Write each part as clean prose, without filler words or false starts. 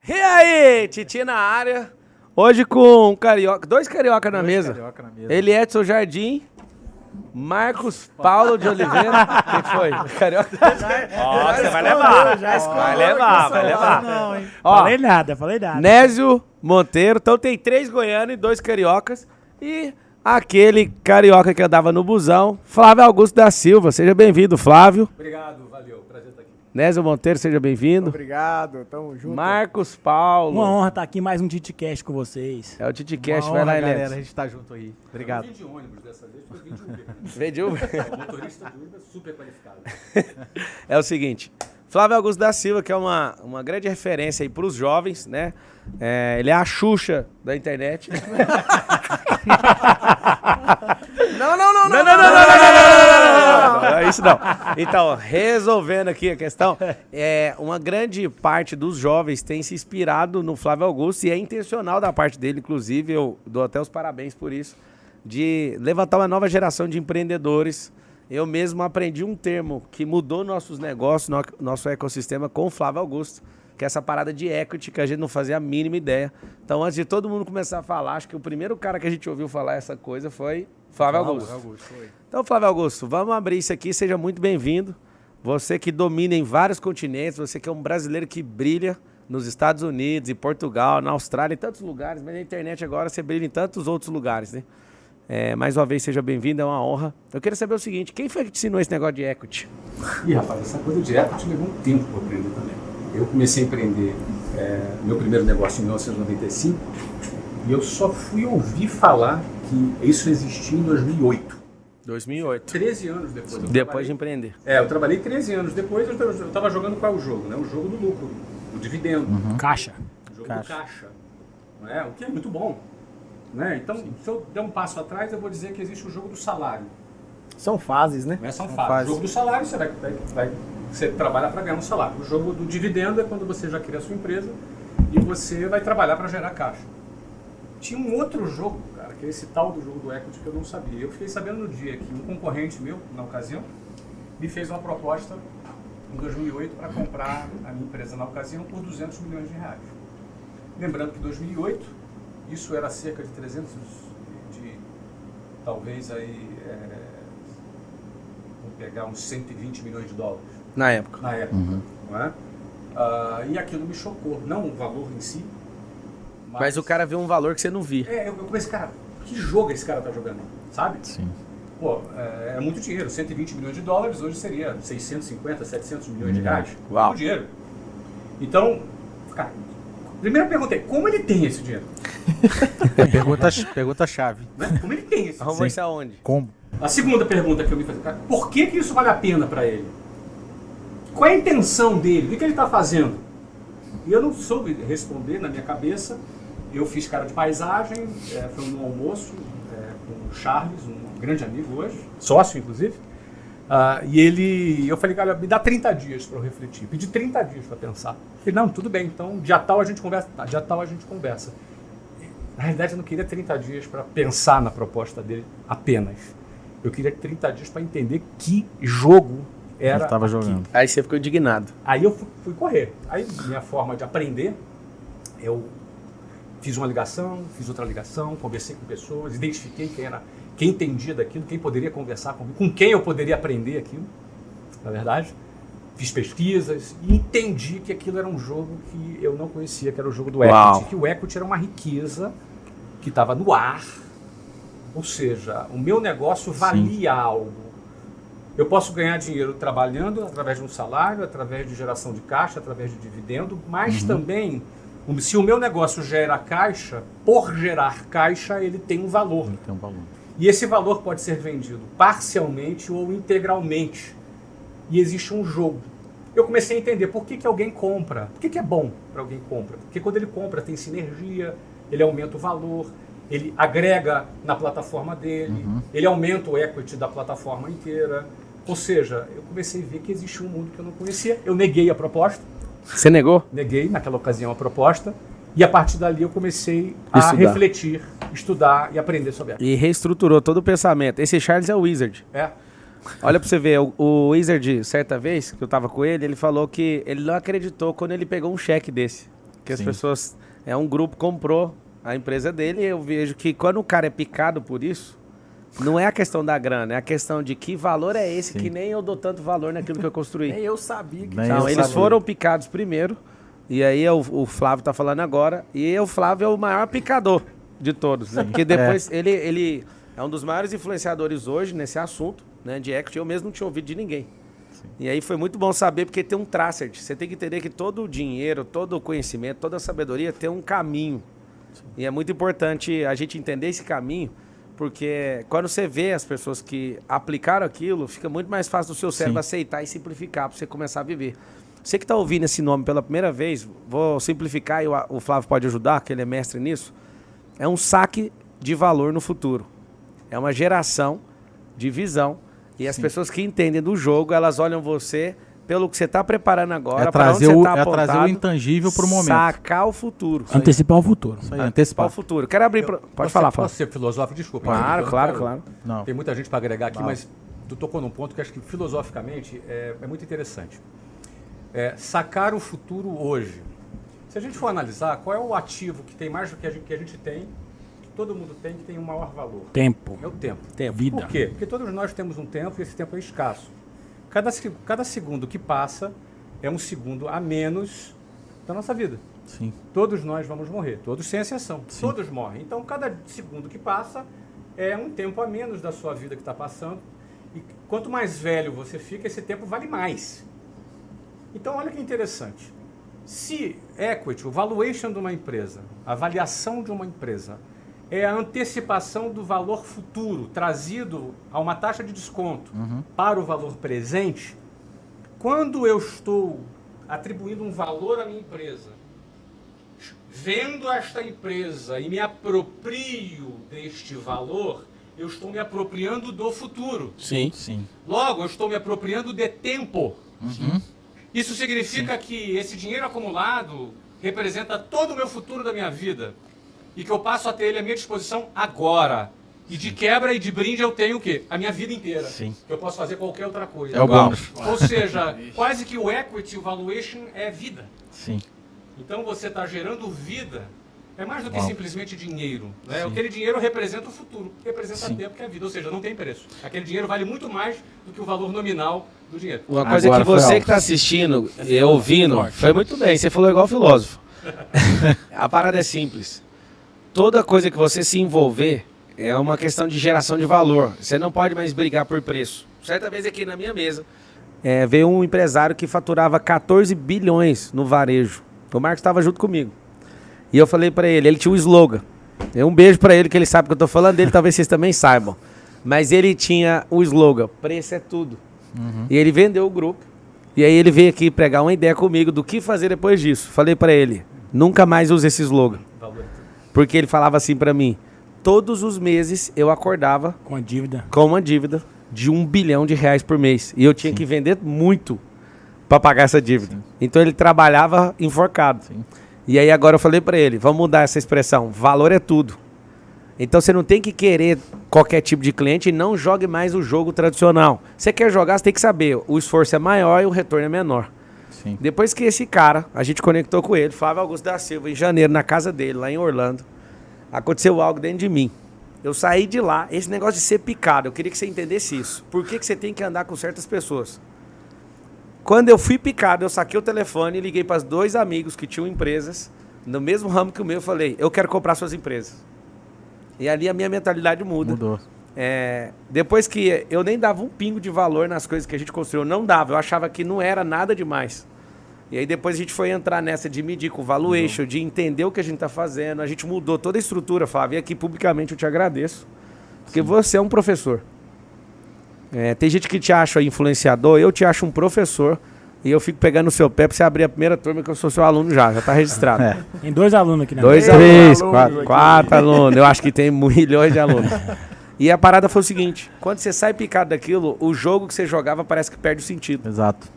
E aí, Titi na área. Hoje com um carioca, dois carioca na mesa. Ele é Edson Jardim, Marcos Paulo de Oliveira. Quem foi? Carioca. Ó, você vai levar. Vai levar. Não, hein? Ó, Falei nada. Nésio Monteiro. Então tem 3 goianos e 2 cariocas. E aquele carioca que andava no busão, Flávio Augusto da Silva. Seja bem-vindo, Flávio. Obrigado, valeu. Prazer estar aqui. Nésio Monteiro, seja bem-vindo. Obrigado, tamo junto. Marcos Paulo. Uma honra estar aqui mais um TitiCast com vocês. É o TitiCast, Uma vai lá, honra, galera, Enes. a gente tá junto aí. Obrigado. Eu vim de ônibus dessa vez, porque eu vim de Uber. Vem de Uber. O motorista de Uber super qualificado. É o seguinte, Flávio Augusto da Silva, que é uma grande referência aí pros jovens, né? Ele é a Xuxa da internet. Não, é isso não. Então, resolvendo aqui a questão, uma grande parte dos jovens tem se inspirado no Flávio Augusto e é intencional da parte dele, inclusive, eu dou até os parabéns por isso, de levantar uma nova geração de empreendedores. Eu mesmo aprendi um termo que mudou nossos negócios, nosso ecossistema com o Flávio Augusto, que é essa parada de equity que a gente não fazia a mínima ideia. Então, antes de todo mundo começar a falar, acho que o primeiro cara que a gente ouviu falar essa coisa foi Flávio Augusto. Então, Flávio Augusto, vamos abrir isso aqui, seja muito bem-vindo. Você que domina em vários continentes, você que é um brasileiro que brilha nos Estados Unidos, em Portugal, na Austrália, em tantos lugares, mas na internet agora você brilha em tantos outros lugares, né? Mais uma vez, seja bem-vindo, é uma honra. Eu queria saber o seguinte, quem foi que te ensinou esse negócio de equity? Ih, rapaz, essa coisa de equity levou um tempo para aprender também. Eu comecei a empreender meu primeiro negócio em 1995 e eu só fui ouvir falar que isso existia em 2008. 2008. 13 anos depois. Depois de empreender. Eu trabalhei 13 anos depois, eu estava jogando qual é o jogo? Né? O jogo do lucro, do dividendo. Caixa. O jogo do caixa. Não é? O que é muito bom. Né? Então, se eu der um passo atrás, eu vou dizer que existe o jogo do salário. São fases, né? São fases. O jogo do salário, você trabalha para ganhar um salário. O jogo do dividendo é quando você já cria a sua empresa e você vai trabalhar para gerar caixa. Tinha um outro jogo, cara, que é esse tal do jogo do equity que eu não sabia. Eu fiquei sabendo no dia que um concorrente meu, na ocasião, me fez uma proposta em 2008 para comprar a minha empresa na ocasião por 200 milhões de reais. Lembrando que em 2008, isso era cerca de 300, talvez aí, vamos pegar uns 120 milhões de dólares. Na época. Não é? E aquilo me chocou, não o valor em si. Mas o cara viu um valor que você não via. Eu comecei, cara, que jogo esse cara tá jogando, sabe? Sim. Pô, é muito dinheiro, 120 milhões de dólares, hoje seria 650, 700 milhões de reais. Uau. Muito dinheiro. Então, cara, primeira pergunta é, como ele tem esse dinheiro? Pergunta-chave. Né? Como ele tem esse dinheiro? Arrumou isso aonde? Como? A segunda pergunta que eu me faço, cara, por que isso vale a pena para ele? Qual é a intenção dele? O que ele está fazendo? E eu não soube responder na minha cabeça. Eu fiz cara de paisagem, foi um almoço com o Charles, um grande amigo hoje, sócio inclusive. Eu falei, cara, me dá 30 dias para eu refletir. Pedi 30 dias para pensar. Ele, não, tudo bem, então dia tal a gente conversa. Tá, dia tal a gente conversa. Na realidade eu não queria 30 dias para pensar na proposta dele apenas. Eu queria 30 dias para entender que jogo era. Ele estava jogando. Aí você ficou indignado. Aí eu fui correr. Aí minha forma de aprender, eu fiz uma ligação, fiz outra ligação, conversei com pessoas, identifiquei quem entendia daquilo, quem poderia conversar comigo, com quem eu poderia aprender aquilo, na verdade. Fiz pesquisas e entendi que aquilo era um jogo que eu não conhecia, que era o jogo do equity. Que o equity era uma riqueza que estava no ar, ou seja, o meu negócio valia algo. Eu posso ganhar dinheiro trabalhando através de um salário, através de geração de caixa, através de dividendo, mas também, se o meu negócio gera caixa, por gerar caixa, ele tem um valor. Ele tem um valor. E esse valor pode ser vendido parcialmente ou integralmente. E existe um jogo. Eu comecei a entender por que alguém compra. Por que é bom para alguém comprar? Porque quando ele compra tem sinergia, ele aumenta o valor, ele agrega na plataforma dele, ele aumenta o equity da plataforma inteira. Ou seja, eu comecei a ver que existe um mundo que eu não conhecia. Eu neguei a proposta. Você negou? Neguei naquela ocasião a proposta. E a partir dali eu comecei a refletir, estudar e aprender sobre ela. E reestruturou todo o pensamento. Esse Charles é o Wizard. Olha pra você ver, o Wizard, certa vez, que eu tava com ele, ele falou que ele não acreditou quando ele pegou um cheque desse. Que as pessoas... um grupo comprou a empresa dele e eu vejo que quando o cara é picado por isso, não é a questão da grana, é a questão de que valor é esse que nem eu dou tanto valor naquilo que eu construí. Nem eu sabia que Então, eles foram picados primeiro, e aí o Flávio tá falando agora, e o Flávio é o maior picador de todos, né? Porque depois ele é um dos maiores influenciadores hoje nesse assunto, né, de equity. Eu mesmo não tinha ouvido de ninguém. E aí foi muito bom saber, porque tem um tracer. Você tem que entender que todo o dinheiro, todo o conhecimento, toda a sabedoria tem um caminho. E é muito importante a gente entender esse caminho, porque quando você vê as pessoas que aplicaram aquilo, fica muito mais fácil do seu cérebro aceitar e simplificar para você começar a viver. Você que está ouvindo esse nome pela primeira vez, vou simplificar e o Flávio pode ajudar, que ele é mestre nisso. É um saque de valor no futuro. É uma geração de visão. E as pessoas que entendem do jogo, elas olham você pelo que você está preparando agora, para onde você está apontado. É trazer o intangível para o momento. Sacar o futuro. Antecipar o futuro. Isso aí, antecipar o futuro. Quero abrir... Pode falar, Flávio. Posso ser filosófico? Desculpa. Claro. Não. Tem muita gente para agregar aqui, mas tu tocou num ponto que acho que filosoficamente é muito interessante. Sacar o futuro hoje. Se a gente for analisar, qual é o ativo que tem mais do que a gente tem, que todo mundo tem, que tem um maior valor? Tempo. É o tempo. Vida. Por quê? Porque todos nós temos um tempo e esse tempo é escasso. Cada segundo que passa é um segundo a menos da nossa vida. Sim. Todos nós vamos morrer, todos sem exceção. Sim. Todos morrem. Então, cada segundo que passa é um tempo a menos da sua vida que está passando. E quanto mais velho você fica, esse tempo vale mais. Então, olha que interessante. Se equity, o valuation de uma empresa, a avaliação de uma empresa, é a antecipação do valor futuro trazido a uma taxa de desconto para o valor presente, quando eu estou atribuindo um valor à minha empresa, vendo esta empresa e me aproprio deste valor, eu estou me apropriando do futuro. Sim. Logo, eu estou me apropriando de tempo. Isso significa que esse dinheiro acumulado representa todo o meu futuro da minha vida e que eu passo a ter ele à minha disposição agora. E de quebra e de brinde eu tenho o quê? A minha vida inteira. Sim. Que eu posso fazer qualquer outra coisa. É o bônus. Ou seja, quase que o equity, o valuation é vida. Sim. Então você está gerando vida. É mais do que simplesmente dinheiro. Né? Aquele dinheiro representa o futuro, representa tempo, que é a vida. Ou seja, não tem preço. Aquele dinheiro vale muito mais do que o valor nominal do dinheiro. Uma coisa que você que está assistindo e ouvindo, foi muito bem, você falou igual filósofo. A parada é simples. Toda coisa que você se envolver é uma questão de geração de valor. Você não pode mais brigar por preço. Certa vez aqui na minha mesa, veio um empresário que faturava 14 bilhões no varejo. O Marcos estava junto comigo. E eu falei pra ele tinha um slogan. Um beijo pra ele, que ele sabe que eu tô falando dele, talvez vocês também saibam. Mas ele tinha o slogan, preço é tudo. E ele vendeu o grupo. E aí ele veio aqui pregar uma ideia comigo do que fazer depois disso. Falei pra ele, nunca mais use esse slogan. Porque ele falava assim pra mim, todos os meses eu acordava com uma dívida de R$1 bilhão por mês. E eu tinha que vender muito pra pagar essa dívida. Então ele trabalhava enforcado. E aí agora eu falei pra ele, vamos mudar essa expressão, valor é tudo. Então você não tem que querer qualquer tipo de cliente e não jogue mais o jogo tradicional. Você quer jogar, você tem que saber, o esforço é maior e o retorno é menor. Sim. Depois que esse cara, a gente conectou com ele, Flávio Augusto da Silva, em janeiro, na casa dele, lá em Orlando, aconteceu algo dentro de mim. Eu saí de lá, esse negócio de ser picado, eu queria que você entendesse isso. Por que você tem que andar com certas pessoas? Quando eu fui picado, eu saquei o telefone e liguei para os 2 amigos que tinham empresas, no mesmo ramo que o meu, eu falei, eu quero comprar suas empresas. E ali a minha mentalidade muda. Mudou. Depois que eu nem dava um pingo de valor nas coisas que a gente construiu, não dava, eu achava que não era nada demais. E aí depois a gente foi entrar nessa de medir com valuation, de entender o que a gente está fazendo, a gente mudou toda a estrutura, Flávio, e aqui publicamente eu te agradeço, porque você é um professor. Tem gente que te acha influenciador, eu te acho um professor, e eu fico pegando o seu pé pra você abrir a primeira turma, que eu sou seu aluno já tá registrado. Tem 2 alunos aqui, né? 2 alunos, 4 alunos, eu acho que tem milhões de alunos. E a parada foi o seguinte, quando você sai picado daquilo, o jogo que você jogava parece que perde o sentido. Exato.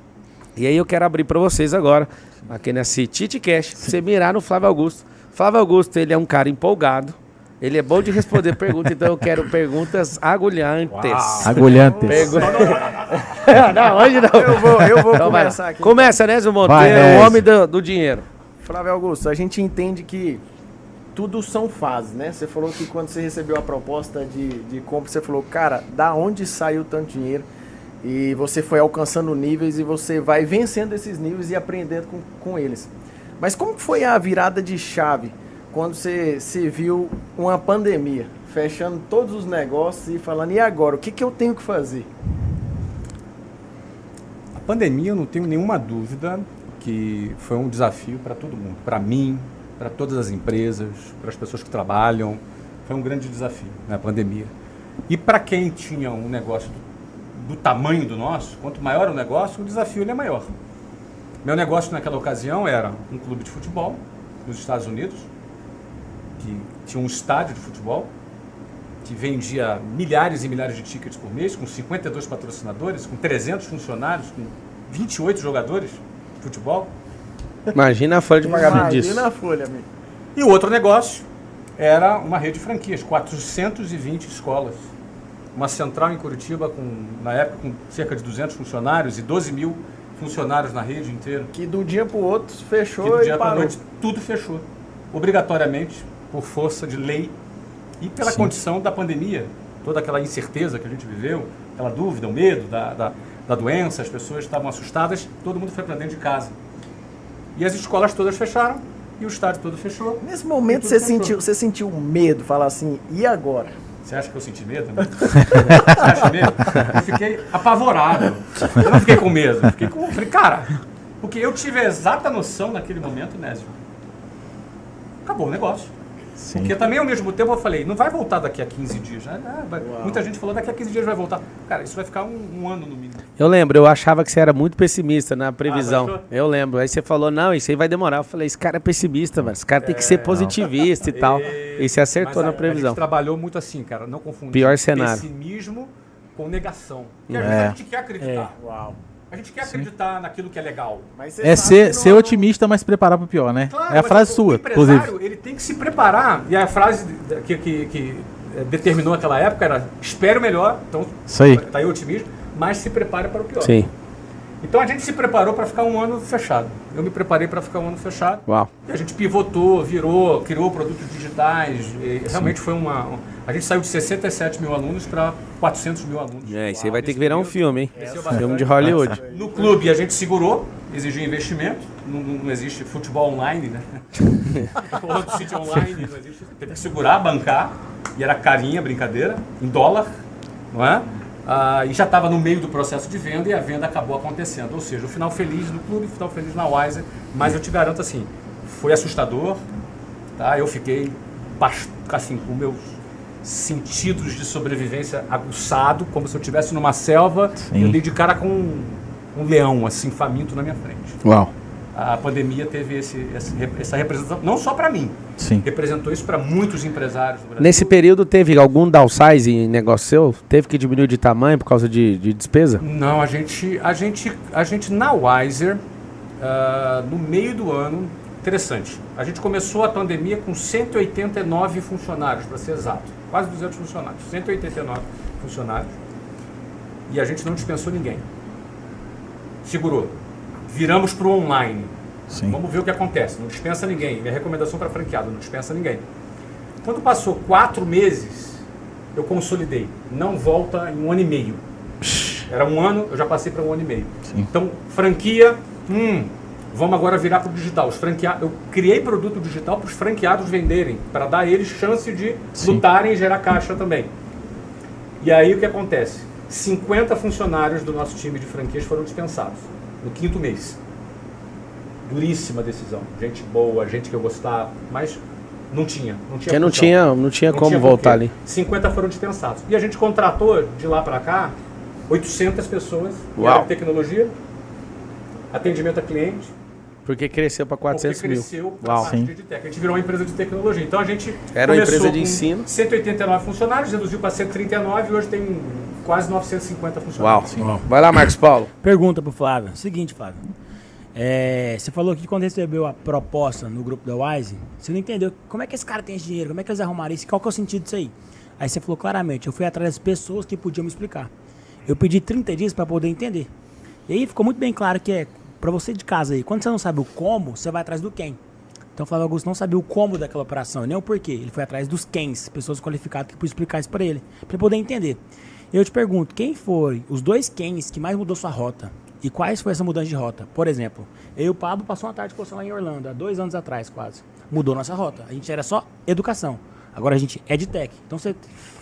E aí eu quero abrir pra vocês agora, aqui nesse TitiCast, pra você mirar no Flávio Augusto. Flávio Augusto, ele é um cara empolgado, ele é bom de responder perguntas, então eu quero perguntas agulhantes. Agulhantes. Não, hoje não. Eu vou Então começar aqui. Começa, né, Zé Monteiro, o homem do dinheiro. Flávio Augusto, a gente entende que tudo são fases, né? Você falou que quando você recebeu a proposta de compra, você falou, cara, da onde saiu tanto dinheiro? E você foi alcançando níveis e você vai vencendo esses níveis e aprendendo com eles. Mas como que foi a virada de chave quando você viu uma pandemia, fechando todos os negócios e falando, e agora, o que eu tenho que fazer? A pandemia, eu não tenho nenhuma dúvida que foi um desafio para todo mundo, para mim, para todas as empresas, para as pessoas que trabalham. Foi um grande desafio, né, a pandemia. E para quem tinha um negócio do tamanho do nosso, quanto maior o negócio, o desafio ele é maior. Meu negócio naquela ocasião era um clube de futebol nos Estados Unidos, que tinha um estádio de futebol, que vendia milhares e milhares de tickets por mês, com 52 patrocinadores, com 300 funcionários, com 28 jogadores de futebol. Imagina a folha de pagamento disso. Imagina a folha, amigo. E o outro negócio era uma rede de franquias, 420 escolas. Uma central em Curitiba, na época, com cerca de 200 funcionários e 12 mil funcionários na rede inteira. Que do dia para o outro fechou Que do dia e para parou. noite tudo fechou. Obrigatoriamente, por força de lei e pela condição da pandemia. Toda aquela incerteza que a gente viveu, aquela dúvida, o medo da doença, as pessoas estavam assustadas, todo mundo foi para dentro de casa. E as escolas todas fecharam e o estádio todo fechou. Nesse momento você sentiu medo, falar assim, e agora? Você acha que eu senti medo? Né? Você acha medo? Eu fiquei apavorado. Eu não fiquei com medo. Falei, cara, porque eu tive a exata noção naquele momento, Nésio. Acabou o negócio. Sim. Porque também ao mesmo tempo eu falei, não vai voltar daqui a 15 dias. Muita gente falou, daqui a 15 dias vai voltar. Cara, isso vai ficar um ano no mínimo. Eu lembro, eu achava que você era muito pessimista na previsão. achou? Eu lembro. Aí você falou, não, isso aí vai demorar. Eu falei, esse cara é pessimista, mano. Esse cara tem que ser positivista e tal. E você acertou na A previsão. gente trabalhou muito assim, cara, não confundir Pior cenário. pessimismo com negação. Porque às vezes a gente quer acreditar. Uau. A gente quer acreditar naquilo que é legal. Mas você É sabe que ser não- otimista, mas preparar para o pior, né? Claro, É a mas frase o sua, empresário, inclusive. ele tem que se preparar. E a frase que determinou aquela época era, espere o melhor, então Isso aí. tá aí o otimismo, mas se prepare para o pior. Sim. Então a gente se preparou para ficar um ano fechado. Eu me preparei para ficar um ano fechado. Uau. E a gente pivotou, criou produtos digitais. E realmente foi a gente saiu de 67 mil alunos para 400 mil alunos. É, isso aí Uau, vai ter que nesse virar um período. filme, hein? Cresceu bastante. Filme de Hollywood. No clube a gente segurou, exigiu investimento, não existe futebol online, né? Outro sítio online, não existe. Teve que segurar, bancar, e era carinha, brincadeira, em dólar, não é? E já estava no meio do processo de venda e a venda acabou acontecendo. Ou seja, o final feliz no clube, o final feliz na Wiser, mas eu te garanto assim, foi assustador, tá? Eu fiquei assim, com meus sentidos de sobrevivência aguçado, como se eu estivesse numa selva. Sim. Eu dei de cara com um leão, assim, faminto na minha frente. Uau. A pandemia teve essa representação, não só para mim, Sim. representou isso para muitos empresários do Brasil. Nesse período teve algum downsize em negócio seu? Teve que diminuir de tamanho por causa de despesa? Não, a gente na Wiser, no meio do ano, interessante, a gente começou a pandemia com 189 funcionários, para ser exato, quase 200 funcionários, 189 funcionários, e a gente não dispensou ninguém. Segurou. Viramos para o online. Sim. Vamos ver o que acontece. Não dispensa ninguém. Minha recomendação para franqueado, não dispensa ninguém. Quando passou 4 meses, eu consolidei. Não volta em 1 ano e meio. Era 1 ano, eu já passei para 1 ano e meio. Sim. Então, franquia, vamos agora virar para o digital. Eu criei produto digital para os franqueados venderem, para dar a eles chance de Sim. lutarem e gerar caixa também. E aí o que acontece? 50 funcionários do nosso time de franquias foram dispensados no 5º mês. Duríssima decisão. Gente boa, gente que eu gostava, mas não tinha. Porque não função. tinha Não como tinha voltar porquê. ali. 50 foram dispensados. E a gente contratou de lá para cá 800 pessoas em Uau. área de tecnologia, atendimento a cliente, Porque cresceu para 400 porque mil. cresceu para a Uau. parte Sim. de tech. A gente virou uma empresa de tecnologia. Então a gente Era uma começou empresa de com ensino. 189 funcionários, reduziu para 139 e hoje tem quase 950 Uau. funcionários. Vai lá, Marcos Paulo. Pergunta pro Flávio. Seguinte, Flávio. Você falou que quando recebeu a proposta no grupo da Wise, você não entendeu como é que esse cara tem esse dinheiro, como é que eles arrumaram isso, qual que é o sentido disso aí? Aí você falou claramente, eu fui atrás das pessoas que podiam me explicar. Eu pedi 30 dias para poder entender. E aí ficou muito bem claro que para você de casa aí, quando você não sabe o como, você vai atrás do quem. Então o Flávio Augusto não sabia o como daquela operação, nem o porquê. Ele foi atrás dos quens, pessoas qualificadas que podiam explicar isso para ele poder entender. Eu te pergunto, quem foi os 2 quens que mais mudou sua rota? E quais foi essa mudança de rota? Por exemplo, eu e o Pablo passou uma tarde de lá em Orlando, há 2 anos atrás quase. Mudou nossa rota. A gente era só educação. Agora a gente é de tech. Então você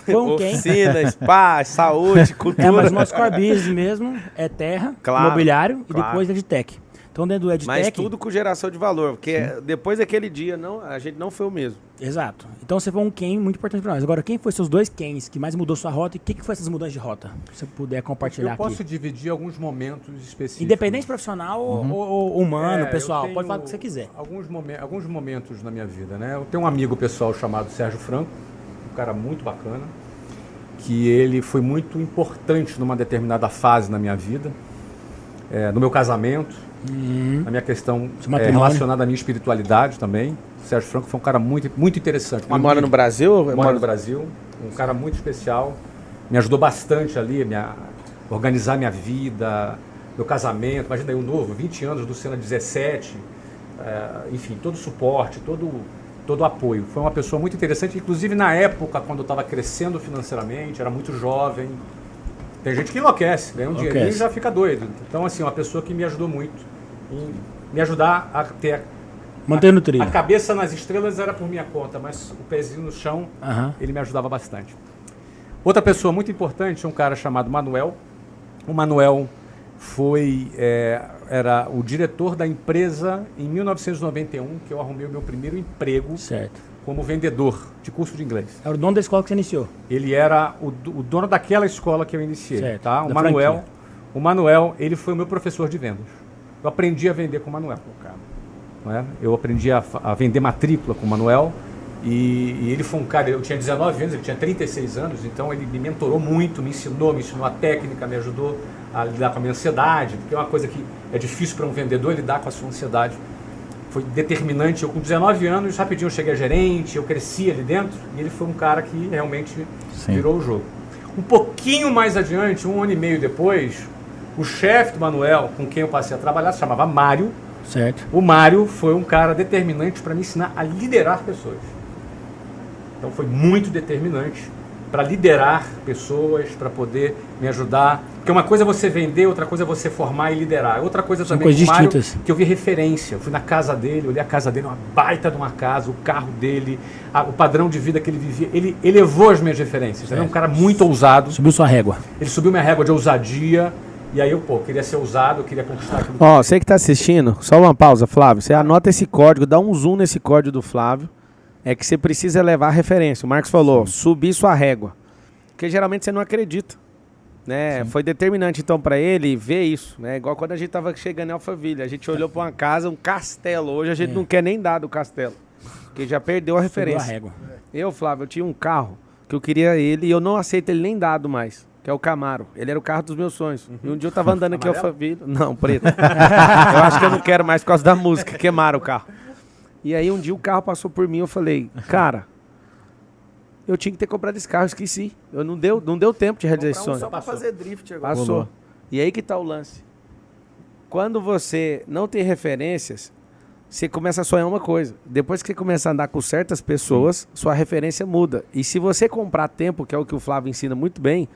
foi um quem... Oficina, spa, saúde, cultura. Mas o nosso core business mesmo é terra, Claro, imobiliário e claro. depois EdTech. Então dentro do EdTech... Mas tudo com geração de valor, porque depois daquele dia a gente não foi o mesmo. Exato. Então você foi um quem muito importante para nós. Agora, quem foi seus 2 quens que mais mudou sua rota e o que foi essas mudanças de rota? Se você puder compartilhar Eu posso aqui. dividir alguns momentos específicos. Independente profissional ou humano, pessoal, eu pode falar o tenho que você quiser. Alguns momentos na minha vida, né? Eu tenho um amigo pessoal chamado Sérgio Franco, um cara muito bacana, que ele foi muito importante numa determinada fase na minha vida, no meu casamento, na minha questão relacionada à minha espiritualidade também. O Sérgio Franco foi um cara muito, muito interessante. Ele mora no Brasil? Mora no Brasil, um cara muito especial. Me ajudou bastante ali a organizar minha vida, meu casamento. Imagina aí, o novo, 20 anos, Luciana 17. Enfim, todo o suporte, todo o apoio. Foi uma pessoa muito interessante, inclusive na época, quando eu estava crescendo financeiramente, era muito jovem. Tem gente que enlouquece, ganha um dinheirinho e já fica doido. Então, assim, uma pessoa que me ajudou muito em me ajudar a ter... Manter no trilho. A cabeça nas estrelas era por minha conta, mas o pezinho no chão, ele me ajudava bastante. Outra pessoa muito importante é um cara chamado Manuel. O Manuel era o diretor da empresa em 1991, que eu arrumei o meu primeiro emprego como vendedor de curso de inglês. Era o dono da escola que você iniciou? Ele era o dono daquela escola que eu iniciei. Tá? O Manuel, ele foi o meu professor de vendas. Eu aprendi a vender com o Manuel. Eu aprendi a vender matrícula com o Manuel. E ele foi um cara, eu tinha 19 anos, ele tinha 36 anos, então ele me mentorou muito, me ensinou a técnica, me ajudou a lidar com a minha ansiedade, porque é uma coisa que é difícil para um vendedor lidar com a sua ansiedade. Foi determinante. Eu com 19 anos, rapidinho eu cheguei a gerente, eu cresci ali dentro, e ele foi um cara que realmente virou o jogo. Um pouquinho mais adiante, 1 ano e meio depois, o chefe do Manuel, com quem eu passei a trabalhar, se chamava Mário. O Mário foi um cara determinante para me ensinar a liderar pessoas. Então foi muito determinante para liderar pessoas, para poder me ajudar. Porque uma coisa é você vender, outra coisa é você formar e liderar. Outra coisa também com o Mário, que eu vi referência. Eu fui na casa dele, olhei a casa dele, uma baita de uma casa, o carro dele, o padrão de vida que ele vivia. Ele elevou as minhas referências. Ele é um cara muito ousado. Subiu sua régua. Ele subiu minha régua de ousadia. E aí eu, queria ser ousado, eu queria conquistar aquilo. Você que tá assistindo, só uma pausa, Flávio. Você anota esse código, dá um zoom nesse código do Flávio. É que você precisa levar a referência. O Marcos falou, subir sua régua. Porque geralmente você não acredita. Né? Foi determinante, então, para ele ver isso. Né? Igual quando a gente tava chegando em Alphaville. A gente olhou para uma casa, um castelo. Hoje a gente não quer nem dar do castelo. Porque já perdeu a referência. Subiu a régua. Eu, Flávio, eu tinha um carro que eu queria ele e eu não aceito ele nem dado mais. Que é o Camaro. Ele era o carro dos meus sonhos. E um dia eu tava andando aqui em Alphaville. Não, preto. Eu acho que eu não quero mais por causa da música. Queimaram o carro. E aí um dia o carro passou por mim, eu falei, cara, eu tinha que ter comprado esse carro, esqueci. Não deu tempo de realizar esse sonho. Só pra fazer drift agora. Passou. E aí que tá o lance. Quando você não tem referências, você começa a sonhar uma coisa. Depois que você começa a andar com certas pessoas, sua referência muda. E se você comprar tempo, que é o que o Flávio ensina muito bem,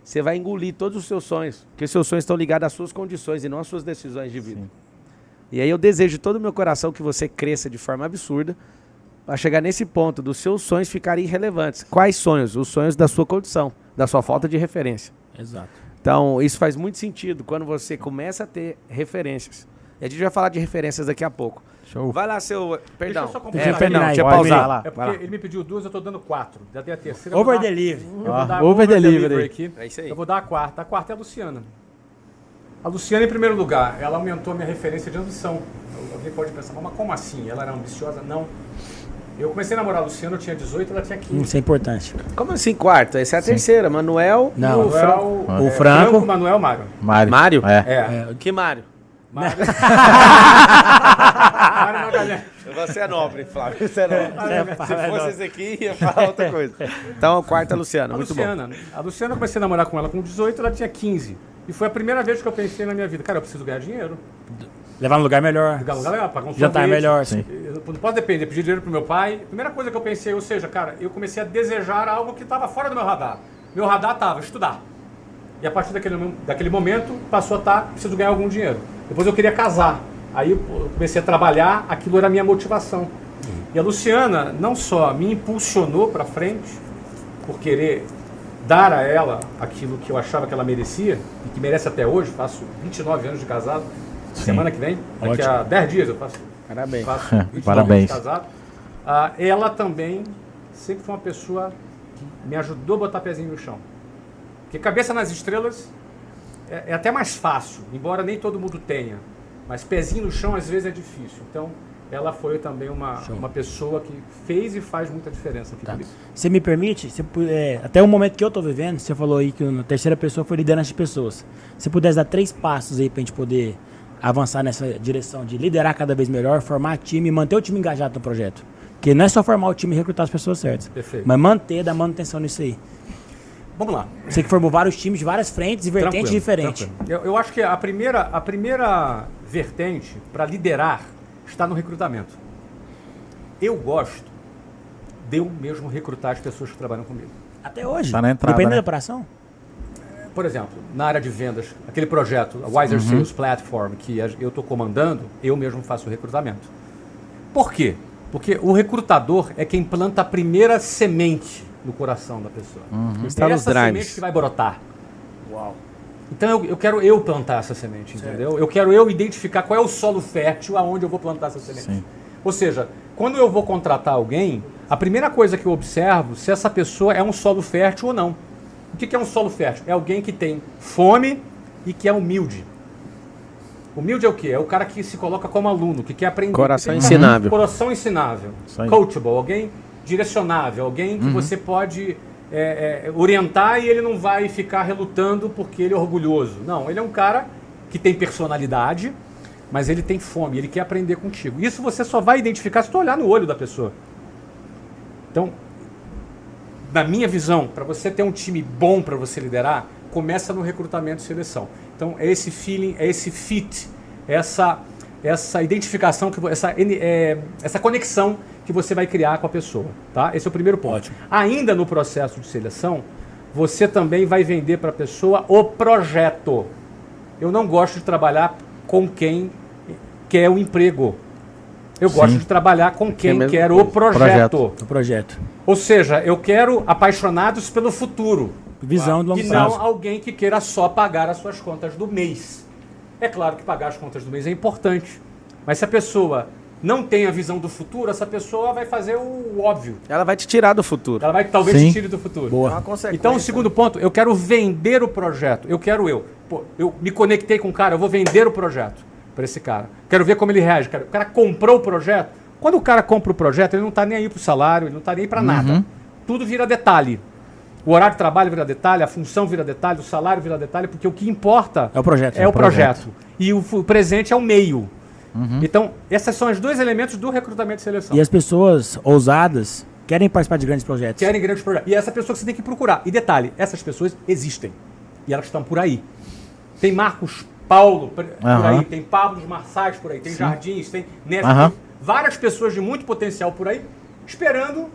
você vai engolir todos os seus sonhos. Porque seus sonhos estão ligados às suas condições e não às suas decisões de vida. Sim. E aí eu desejo de todo o meu coração que você cresça de forma absurda para chegar nesse ponto dos seus sonhos ficarem irrelevantes. Quais sonhos? Os sonhos da sua condição, da sua falta de referência. Exato. Então, isso faz muito sentido quando você começa a ter referências. E a gente vai falar de referências daqui a pouco. Show. Vai lá, seu... Perdão. Deixa eu terminar deixa eu Pode pausar. ir lá. É porque ele me pediu 2, eu tô dando 4. Já dei a terceira. Over delivery. Over delivery aqui. É isso aí. Eu vou dar a quarta. A quarta é a Luciana. A Luciana, em primeiro lugar, ela aumentou a minha referência de ambição. Alguém pode pensar, mas como assim? Ela era ambiciosa? Não. Eu comecei a namorar a Luciana, eu tinha 18, ela tinha 15. Isso é importante. Como assim, quarta? Essa é a terceira. Manuel... Não. O Franco. Manuel, Mário. Mário? É. Que Mário? Mário Magalhães. Você é nobre, Flávio. Você é nobre. Se fosse esse aqui, ia falar outra coisa. Então, quarta, Luciana. Muito bom. A Luciana, eu comecei a namorar com ela com 18, ela tinha 15. E foi a primeira vez que eu pensei na minha vida, cara, eu preciso ganhar dinheiro. Levar no lugar melhor. Pra pagar um Jantar sorvete. melhor. Sim. não posso depender, pedir dinheiro pro meu pai. Primeira coisa que eu pensei, ou seja, cara, eu comecei a desejar algo que estava fora do meu radar. Meu radar estava estudar. E a partir daquele momento, passou a estar, preciso ganhar algum dinheiro. Depois eu queria casar. Aí eu comecei a trabalhar, aquilo era a minha motivação. E a Luciana não só me impulsionou para frente, por querer dar a ela aquilo que eu achava que ela merecia, e que merece até hoje, faço 29 anos de casado, semana que vem, daqui a 10 dias eu faço. Parabéns. Faço 29 Parabéns. anos de casado. Ela também sempre foi uma pessoa que me ajudou a botar pezinho no chão. Porque cabeça nas estrelas é até mais fácil, embora nem todo mundo tenha. Mas pezinho no chão às vezes é difícil. Então, ela foi também uma pessoa que fez e faz muita diferença aqui comigo. Você me permite? Até o momento que eu tô vivendo, você falou aí que a terceira pessoa foi liderança de pessoas. Se pudesse dar 3 passos aí pra gente poder avançar nessa direção de liderar cada vez melhor, formar time e manter o time engajado no projeto. Porque não é só formar o time e recrutar as pessoas certas. Perfeito. Mas dar manutenção nisso aí. Vamos lá. Você que formou vários times de várias frentes e vertentes diferentes. Eu acho que a primeira vertente para liderar está no recrutamento. Eu gosto de eu mesmo recrutar as pessoas que trabalham comigo. Até hoje. Tá na entrada, Dependendo né? da operação. Por exemplo, na área de vendas, aquele projeto, a Wiser Sales Platform, que eu estou comandando, eu mesmo faço o recrutamento. Por quê? Porque o recrutador é quem planta a primeira semente no coração da pessoa. Está É nos essa drives. semente que vai brotar. Então eu quero eu plantar essa semente, entendeu? Eu quero eu identificar qual é o solo fértil aonde eu vou plantar essa semente. Sim. Ou seja, quando eu vou contratar alguém, a primeira coisa que eu observo se essa pessoa é um solo fértil ou não. O que é um solo fértil? É alguém que tem fome e que é humilde. Humilde é o quê? É o cara que se coloca como aluno, que quer aprender. Coração que tem ensinável. Coração ensinável. Isso aí. Coachable, alguém direcionável, alguém que você pode orientar e ele não vai ficar relutando porque ele é orgulhoso. Não, ele é um cara que tem personalidade, mas ele tem fome, ele quer aprender contigo. Isso você só vai identificar se tu olhar no olho da pessoa. Então, na minha visão, para você ter um time bom para você liderar, começa no recrutamento e seleção. Então, é esse feeling, é esse fit, essa identificação, essa conexão que você vai criar com a pessoa. Tá? Esse é o primeiro ponto. Ótimo. Ainda no processo de seleção, você também vai vender para a pessoa o projeto. Eu não gosto de trabalhar com quem quer o emprego. Eu gosto de trabalhar com quem mesma quer coisa. o projeto. O projeto. Ou seja, eu quero apaixonados pelo futuro. Visão de longo E prazo. não alguém que queira só pagar as suas contas do mês. É claro que pagar as contas do mês é importante. Mas se a pessoa não tem a visão do futuro, essa pessoa vai fazer o óbvio. Ela vai te tirar do futuro. Ela vai talvez Sim. te tire do futuro. Boa. É uma consequência. Então, o segundo ponto, eu quero vender o projeto. Eu me conectei com o cara, eu vou vender o projeto para esse cara. Quero ver como ele reage. O cara comprou o projeto. Quando o cara compra o projeto, ele não está nem aí para o salário, ele não está nem aí para nada. Tudo vira detalhe. O horário de trabalho vira detalhe, a função vira detalhe, o salário vira detalhe, porque o que importa É o projeto. é o projeto. E o presente é o meio. Então, esses são os dois elementos do recrutamento e seleção. E as pessoas ousadas querem participar de grandes projetos. Querem grandes projetos. E essa pessoa que você tem que procurar. E detalhe, essas pessoas existem. E elas estão por aí. Tem Marcos Paulo por aí, tem Pablo de Marçais por aí, tem Jardins, tem Neto, tem várias pessoas de muito potencial por aí, esperando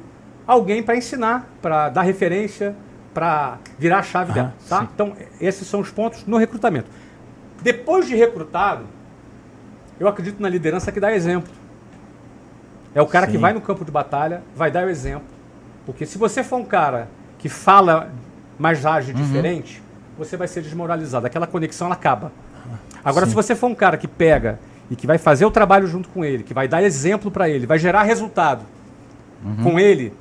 alguém para ensinar, para dar referência, para virar a chave dela. Tá? Então, esses são os pontos no recrutamento. Depois de recrutado, eu acredito na liderança que dá exemplo. É o cara que vai no campo de batalha, vai dar o exemplo. Porque se você for um cara que fala, mas age diferente, você vai ser desmoralizado. Aquela conexão, ela acaba. Agora, se você for um cara que pega e que vai fazer o trabalho junto com ele, que vai dar exemplo para ele, vai gerar resultado com ele,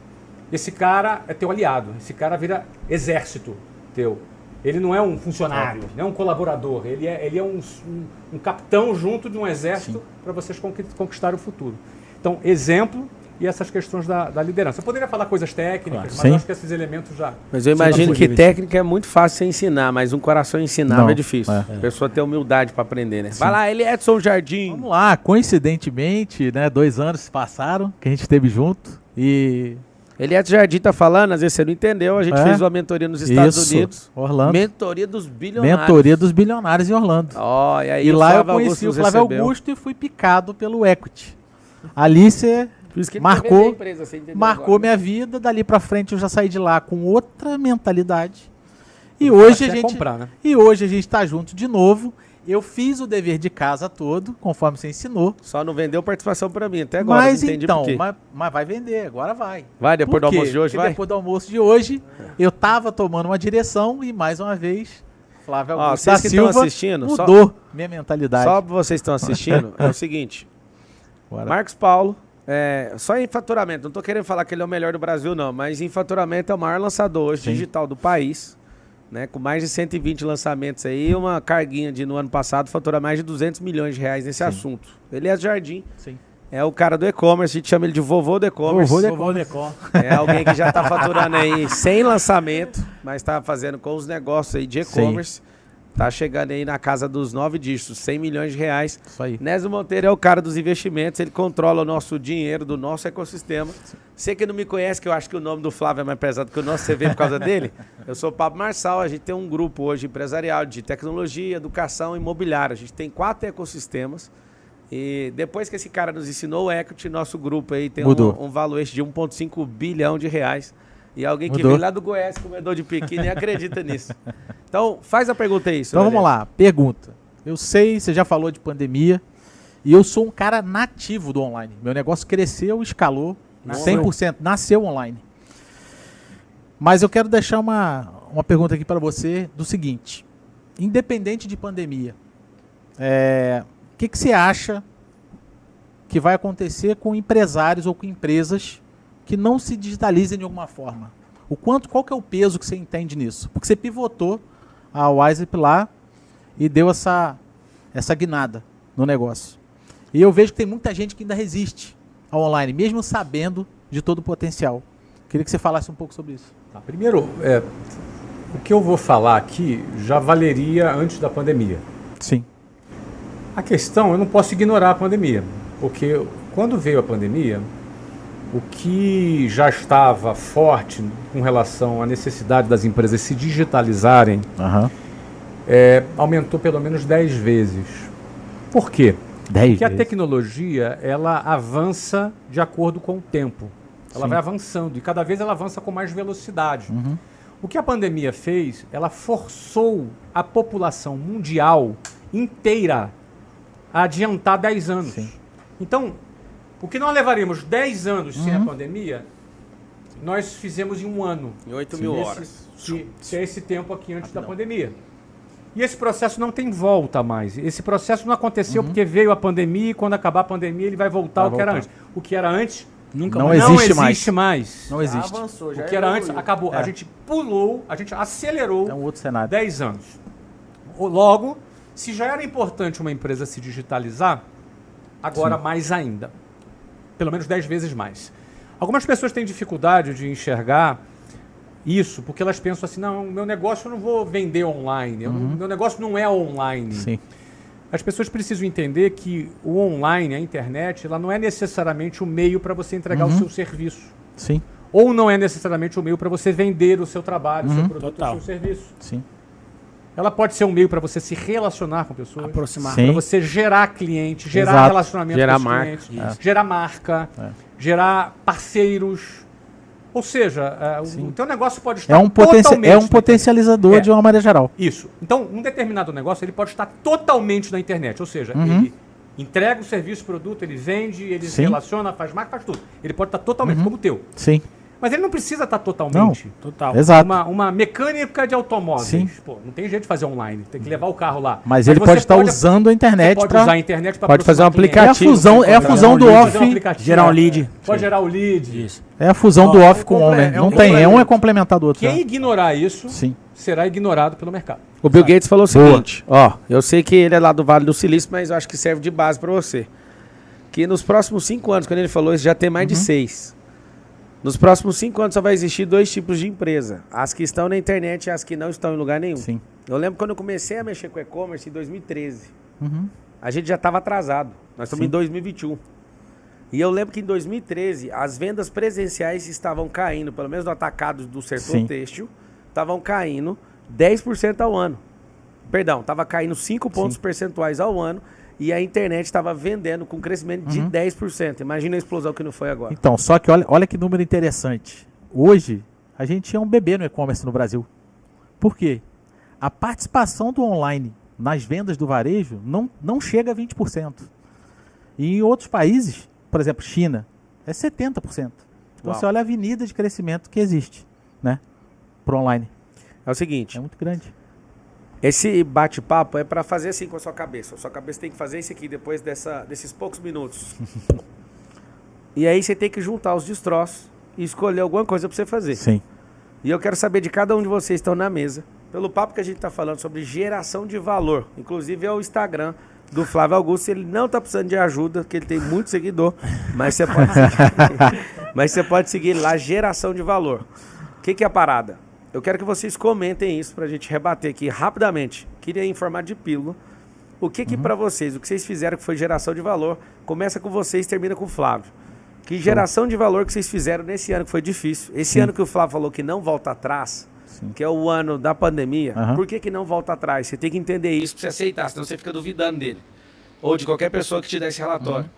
esse cara é teu aliado. Esse cara vira exército teu. Ele não é um funcionário, não é um colaborador. Ele é um capitão junto de um exército para vocês conquistarem o futuro. Então, exemplo e essas questões da liderança. Eu poderia falar coisas técnicas, mas eu acho que esses elementos já... Mas eu imagino que técnica é muito fácil você ensinar, mas um coração ensinável é difícil. A pessoa ter humildade para aprender, né? Vai lá, ele é Edson Jardim. Vamos lá, coincidentemente, né, 2 anos se passaram que a gente esteve junto e... Eliette Jardim tá falando, às vezes você não entendeu, a gente fez uma mentoria nos Estados Unidos. Orlando. Mentoria dos bilionários. Mentoria dos bilionários em Orlando. Ó, e aí E o lá eu Flávio conheci Augusto o nos Flávio recebeu. Augusto e fui picado pelo Equity. Ali você Por isso que ele marcou, quer vender a empresa, você entendeu marcou agora, minha vida. Dali pra frente eu já saí de lá com outra mentalidade. E hoje, Até comprar, né? e hoje a gente tá junto de novo. Eu fiz o dever de casa todo, conforme você ensinou. Só não vendeu participação pra mim até agora. Mas não entendi então, por quê. mas vai vender, agora vai. Vai, depois do Por quê? almoço de hoje, Porque vai? depois do almoço de hoje, eu tava tomando uma direção e mais uma vez, Flávio Ó, Augusto vocês da que estão Silva assistindo, mudou minha mentalidade. Só pra vocês que estão assistindo, é o seguinte. Bora. Marcos Paulo, só em faturamento, não tô querendo falar que ele é o melhor do Brasil não, mas em faturamento é o maior lançador hoje Sim. digital do país, né? Com mais de 120 lançamentos aí, uma carguinha no ano passado fatura mais de 200 milhões de reais nesse assunto. Elias Jardim Sim. é o cara do e-commerce, a gente chama ele de vovô do e-commerce. Vovô Decor. É alguém que já tá faturando aí sem lançamento, mas tá fazendo com os negócios aí de e-commerce. Tá chegando aí na casa dos 9 dígitos, 100 milhões de reais. Isso aí. Nésio Monteiro é o cara dos investimentos, ele controla o nosso dinheiro, do nosso ecossistema. Você que não me conhece, que eu acho que o nome do Flávio é mais pesado que o nosso, você veio por causa dele. Eu sou o Pablo Marçal, a gente tem um grupo hoje empresarial de tecnologia, educação e imobiliária. A gente tem 4 ecossistemas. E depois que esse cara nos ensinou o equity, nosso grupo aí tem um valuation de 1,5 bilhão de reais. E alguém que Mudou. veio lá do Goiás, comedor de piqui, nem acredita nisso. Então, faz a pergunta aí, Então vamos lá, pergunta. Eu sei, você já falou de pandemia, e eu sou um cara nativo do online. Meu negócio cresceu, escalou, 100%, nasceu online. Mas eu quero deixar uma pergunta aqui para você do seguinte. Independente de pandemia, o que você acha que vai acontecer com empresários ou com empresas que não se digitalizem de alguma forma? Qual que é o peso que você entende nisso? Porque você pivotou a Wisep lá e deu essa guinada no negócio. E eu vejo que tem muita gente que ainda resiste ao online, mesmo sabendo de todo o potencial. Queria que você falasse um pouco sobre isso. Tá, primeiro, o que eu vou falar aqui já valeria antes da pandemia. Sim. A questão, eu não posso ignorar a pandemia, porque quando veio a pandemia, o que já estava forte com relação à necessidade das empresas se digitalizarem aumentou pelo menos 10 vezes. Por quê? 10 Porque a vezes. tecnologia, ela avança de acordo com o tempo. Ela Sim. vai avançando e cada vez ela avança com mais velocidade. O que a pandemia fez, ela forçou a população mundial inteira a adiantar 10 anos. Sim. Então, o que nós levaríamos 10 anos sem a pandemia, nós fizemos em um ano. Em 8 mil horas. Que é esse tempo aqui antes da pandemia. E esse processo não tem volta mais. Esse processo não aconteceu porque veio a pandemia e quando acabar a pandemia ele vai voltar ao que era antes. O que era antes Não existe mais. Não existe. Avançou, já O que era evoluiu. antes acabou. A gente pulou, a gente acelerou É um outro cenário. 10 anos. Logo, se já era importante uma empresa se digitalizar, agora mais ainda. Pelo menos 10 vezes mais. Algumas pessoas têm dificuldade de enxergar isso, porque elas pensam assim, não, meu negócio eu não vou vender online, meu negócio não é online. Sim. As pessoas precisam entender que o online, a internet, ela não é necessariamente o meio para você entregar o seu serviço. Sim. Ou não é necessariamente o meio para você vender o seu trabalho, o seu produto, Total. o seu serviço. Sim. Ela pode ser um meio para você se relacionar com pessoas, Aproximar. Sim. para você gerar cliente, gerar Exato. relacionamento Gerar com os marca. clientes, gerar marca, gerar parceiros. Ou seja, o teu negócio pode estar É um totalmente na potencializador internet. de uma maneira geral. Isso. Então, um determinado negócio ele pode estar totalmente na internet. Ou seja, ele entrega o serviço, o produto, ele vende, ele se Sim. relaciona, faz marca, faz tudo. Ele pode estar totalmente como o teu. Sim. Mas ele não precisa estar totalmente. Total. Exato. Uma mecânica de automóveis. Sim. Pô, não tem jeito de fazer online. Tem que levar o carro lá. Mas ele você pode estar usando a internet pode para... usar a internet para pode fazer um É a fusão, é a fusão do off. Gerar um lead. Pode gerar o lead. Isso. É a fusão do off com o on, né? Não tem, um é complementar do outro. Quem né? ignorar isso Sim. será ignorado pelo mercado. O Bill Gates falou o seguinte, ó, eu sei que ele é lá do Vale do Silício, mas eu acho que serve de base pra você. Que nos próximos 5 anos, quando ele falou isso, já tem mais de 6. Nos próximos 5 anos só vai existir 2 tipos de empresa. As que estão na internet e as que não estão em lugar nenhum. Sim. Eu lembro quando eu comecei a mexer com e-commerce em 2013. A gente já estava atrasado. Nós estamos em 2021. E eu lembro que em 2013 as vendas presenciais estavam caindo, pelo menos no atacado do setor Sim. têxtil, estavam caindo 10% ao ano. Perdão, estava caindo 5 pontos percentuais ao ano. e a internet estava vendendo com crescimento de 10%. Imagina a explosão que não foi agora. Então, só que olha que número interessante. Hoje, a gente é um bebê no e-commerce no Brasil. Por quê? A participação do online nas vendas do varejo não chega a 20%. E em outros países, por exemplo, China, é 70%. Então você olha a avenida de crescimento que existe, né? Pro online. É o seguinte, É muito grande. esse bate-papo é para fazer assim com a sua cabeça. A sua cabeça tem que fazer isso aqui depois desses poucos minutos. E aí você tem que juntar os destroços e escolher alguma coisa para você fazer. Sim. E eu quero saber de cada um de vocês que estão na mesa, pelo papo que a gente está falando sobre geração de valor. Inclusive é o Instagram do Flávio Augusto. Ele não está precisando de ajuda, porque ele tem muito seguidor, mas você pode seguir, mas você pode seguir lá, geração de valor. O que é a parada? Eu quero que vocês comentem isso para a gente rebater aqui rapidamente. Queria informar de pílula. O que para vocês, o que vocês fizeram que foi geração de valor, começa com vocês e termina com o Flávio. Que geração de valor que vocês fizeram nesse ano que foi difícil. Esse ano que o Flávio falou que não volta atrás, que é o ano da pandemia, por que não volta atrás? Você tem que entender isso para você aceitar, senão você fica duvidando dele. Ou de qualquer pessoa que te dê esse relatório.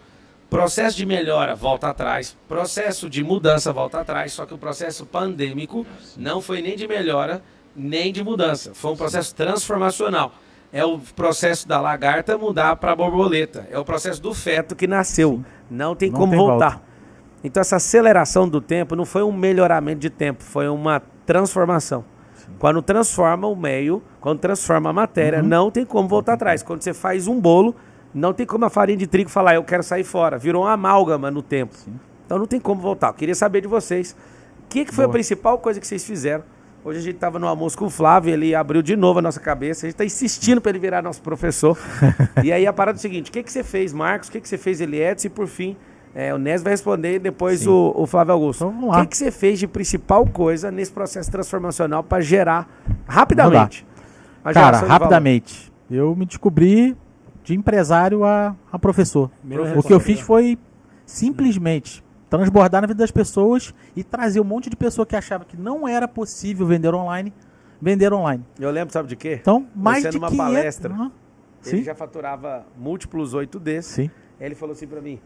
Processo de melhora, volta atrás. Processo de mudança, volta atrás. Só que o processo pandêmico não foi nem de melhora, nem de mudança. Foi um processo transformacional. É o processo da lagarta mudar para a borboleta. É o processo do feto que nasceu. Não tem como voltar. Volta. Então essa aceleração do tempo não foi um melhoramento de tempo, foi uma transformação. Quando transforma o meio, quando transforma a matéria, não tem como voltar atrás. Quando você faz um bolo, não tem como a farinha de trigo falar, eu quero sair fora. Virou uma amálgama no tempo. Então não tem como voltar. Eu queria saber de vocês, o que foi a principal coisa que vocês fizeram? Hoje a gente estava no almoço com o Flávio, ele abriu de novo a nossa cabeça, a gente está insistindo para ele virar nosso professor. E aí a parada é o seguinte, o que você fez, Marcos? O que você fez, Eliette? E por fim, o Nes vai responder e depois o Flávio Augusto. Então, vamos lá. O que você fez de principal coisa nesse processo transformacional para gerar rapidamente? Cara, rapidamente. Eu me descobri de empresário a professor. O que eu fiz foi simplesmente transbordar na vida das pessoas e trazer um monte de pessoa que achava que não era possível vender online. Eu lembro, sabe de quê? Então, mais de numa 500... palestra, ele já faturava múltiplos 8 desses. Sim. Aí ele falou assim pra mim,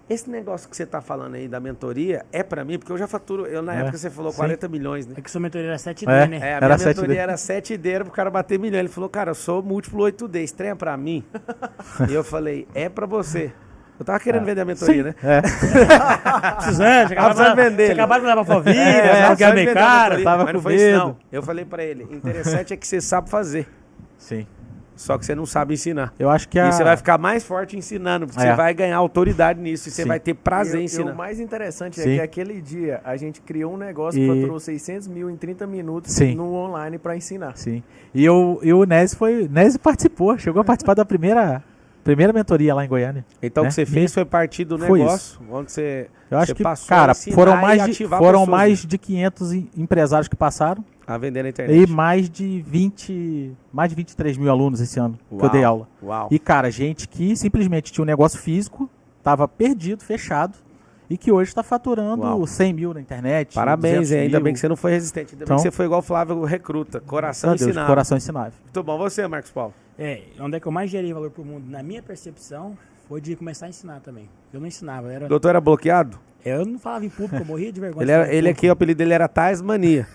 esse negócio que você tá falando aí da mentoria é pra mim, porque eu já faturo, na época você falou 40 milhões, né? É que sua mentoria era 7D, né? A minha mentoria era 7D, era pro cara bater milhão. Ele falou, cara, eu sou múltiplo 8D, estranha pra mim? E eu falei, é pra você. Eu tava querendo vender a mentoria, né? Precisando, você acabaram de levar pra família, que é meio caro. Mas não foi isso, não. Eu falei pra ele, interessante é que você sabe fazer. Sim. Só que você não sabe ensinar. Eu acho que E você vai ficar mais forte ensinando, porque você vai ganhar autoridade nisso e você vai ter prazer em ensinar. E o mais interessante é que aquele dia a gente criou um negócio que faturou 600 mil em 30 minutos no online para ensinar. Sim. E o Nes participou, chegou a participar da primeira mentoria lá em Goiânia. Então o que você fez foi partir do negócio, onde você eu acho que, passou cara, a ensinar foram mais de 500 empresários que passaram. A vender na internet. E mais de 23 mil alunos esse ano que eu dei aula. Uau. E, cara, gente que simplesmente tinha um negócio físico, tava perdido, fechado, e que hoje está faturando 100 mil na internet. Parabéns, ainda mil. bem que você não foi resistente. Ainda bem que você foi igual o Flávio Recruta. Coração ensinável. Coração ensinável. Muito bom. Você, Marcos Paulo? Onde é que eu mais gerei valor pro mundo, na minha percepção, foi de começar a ensinar também. Eu não ensinava. O doutor era bloqueado? Eu não falava em público, eu morria de vergonha. Ele aqui, o apelido dele era Tasmania.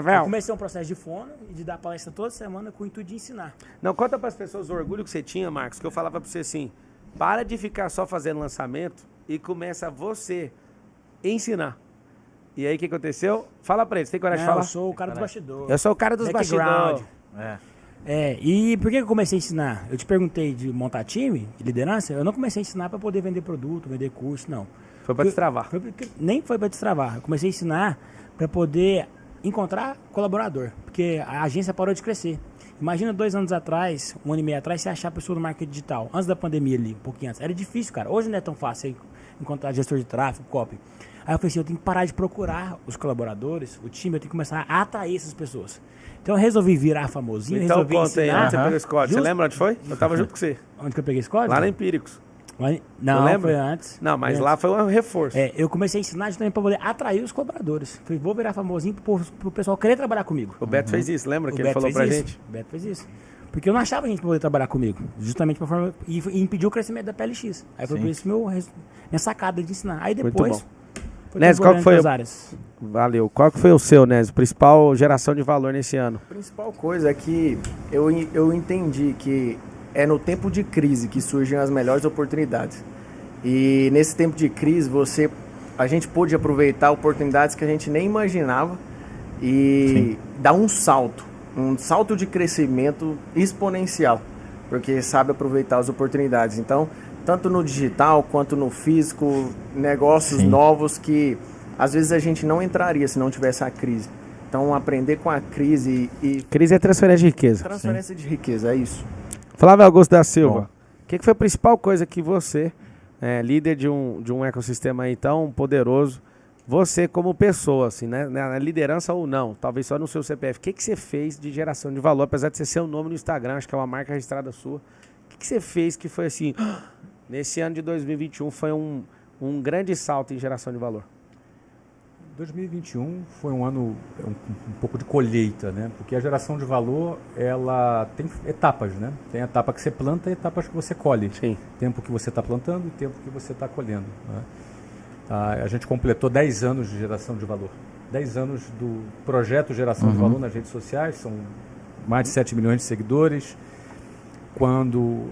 Eu comecei um processo de fono e de dar palestra toda semana com o intuito de ensinar. Não, conta para as pessoas o orgulho que você tinha, Marcos, que eu falava para você assim, para de ficar só fazendo lançamento e começa você ensinar. E aí o que aconteceu? Fala para eles, tem coragem de falar? Eu sou o cara dos bastidores. Eu sou o cara dos bastidores. E por que eu comecei a ensinar? Eu te perguntei de montar time, de liderança, eu não comecei a ensinar para poder vender produto, vender curso, não. Foi para destravar. Nem foi para destravar. Eu comecei a ensinar para poder encontrar colaborador, porque a agência parou de crescer. Imagina 2 anos atrás, 1 ano e meio atrás, você achar pessoa no marketing digital. Antes da pandemia ali, um pouquinho antes. Era difícil, cara. Hoje não é tão fácil encontrar gestor de tráfego, copy. Aí eu falei assim, eu tenho que parar de procurar os colaboradores, o time, eu tenho que começar a atrair essas pessoas. Então eu resolvi virar famosinho, então resolvi conta aí, ensinar. onde você pegou esse código? Você lembra onde foi? Eu tava junto com você. Onde que eu peguei esse código? Lá na Empíricos. Não, lembra? foi antes. Não, mas lá foi um reforço. Eu comecei a ensinar justamente para poder atrair os colaboradores. Falei, vou virar famosinho pro pessoal querer trabalhar comigo. O Beto fez isso, lembra que ele falou pra gente? O Beto fez isso. Porque eu não achava gente pra poder trabalhar comigo. Justamente pra forma. E impedir o crescimento da PLX. Aí foi por isso minha sacada de ensinar. Aí depois. Nes, qual que foi? Áreas. Valeu. Qual que foi o seu, Nes? Principal geração de valor nesse ano? A principal coisa é que eu entendi que é no tempo de crise que surgem as melhores oportunidades. E nesse tempo de crise, a gente pôde aproveitar oportunidades que a gente nem imaginava e dar um salto de crescimento exponencial, porque sabe aproveitar as oportunidades. Então, tanto no digital quanto no físico, negócios novos que às vezes a gente não entraria se não tivesse a crise. Então, aprender com a crise e... Crise é transferência de riqueza. Transferência de riqueza, é isso. Flávio Augusto da Silva, o que foi a principal coisa que você, líder de um ecossistema aí tão poderoso, você como pessoa, assim, né, na liderança ou não, talvez só no seu CPF, o que você fez de geração de valor, apesar de você ser o nome no Instagram, acho que é uma marca registrada sua, o que você fez que foi assim, nesse ano de 2021 foi um grande salto em geração de valor? 2021 foi um ano um pouco de colheita, né? Porque a geração de valor, ela tem etapas, né? Tem a etapa que você planta e etapas que você colhe. Sim. Tempo que você está plantando e tempo que você está colhendo, né? A gente completou 10 anos de geração de valor. 10 anos do projeto Geração de Valor nas redes sociais, são mais de 7 milhões de seguidores. Quando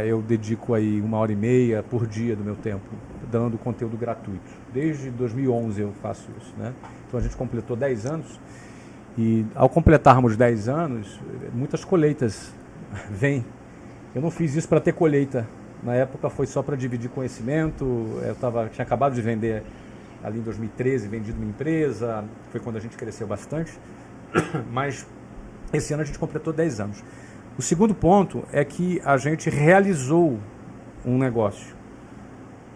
eu dedico aí 1h30 por dia do meu tempo, dando conteúdo gratuito. Desde 2011 eu faço isso, né? Então a gente completou 10 anos e ao completarmos 10 anos, muitas colheitas vêm. Eu não fiz isso para ter colheita. Na época foi só para dividir conhecimento. Tinha acabado de vender ali em 2013, vendido uma empresa. Foi quando a gente cresceu bastante. Mas esse ano a gente completou 10 anos. O segundo ponto é que a gente realizou um negócio.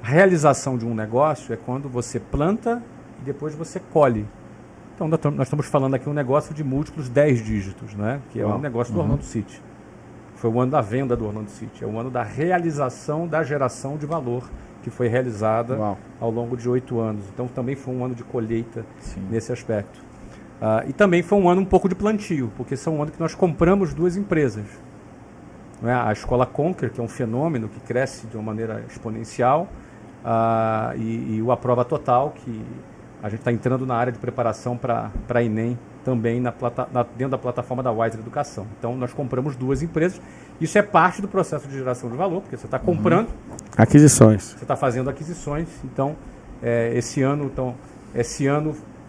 A realização de um negócio é quando você planta e depois você colhe. Então, nós estamos falando aqui um negócio de múltiplos 10 dígitos, né? Que é o negócio do Orlando City. Foi o ano da venda do Orlando City. É o ano da realização da geração de valor que foi realizada ao longo de 8 anos. Então, também foi um ano de colheita nesse aspecto. E também foi um ano um pouco de plantio, porque foi um ano que nós compramos 2 empresas. A Escola Conquer, que é um fenômeno que cresce de uma maneira exponencial, e o Aprova Total, que a gente está entrando na área de preparação para a Enem, também dentro da plataforma da Wiser Educação. Então, nós compramos 2 empresas. Isso é parte do processo de geração de valor, porque você está comprando... Aquisições. Você está fazendo aquisições. Então, esse ano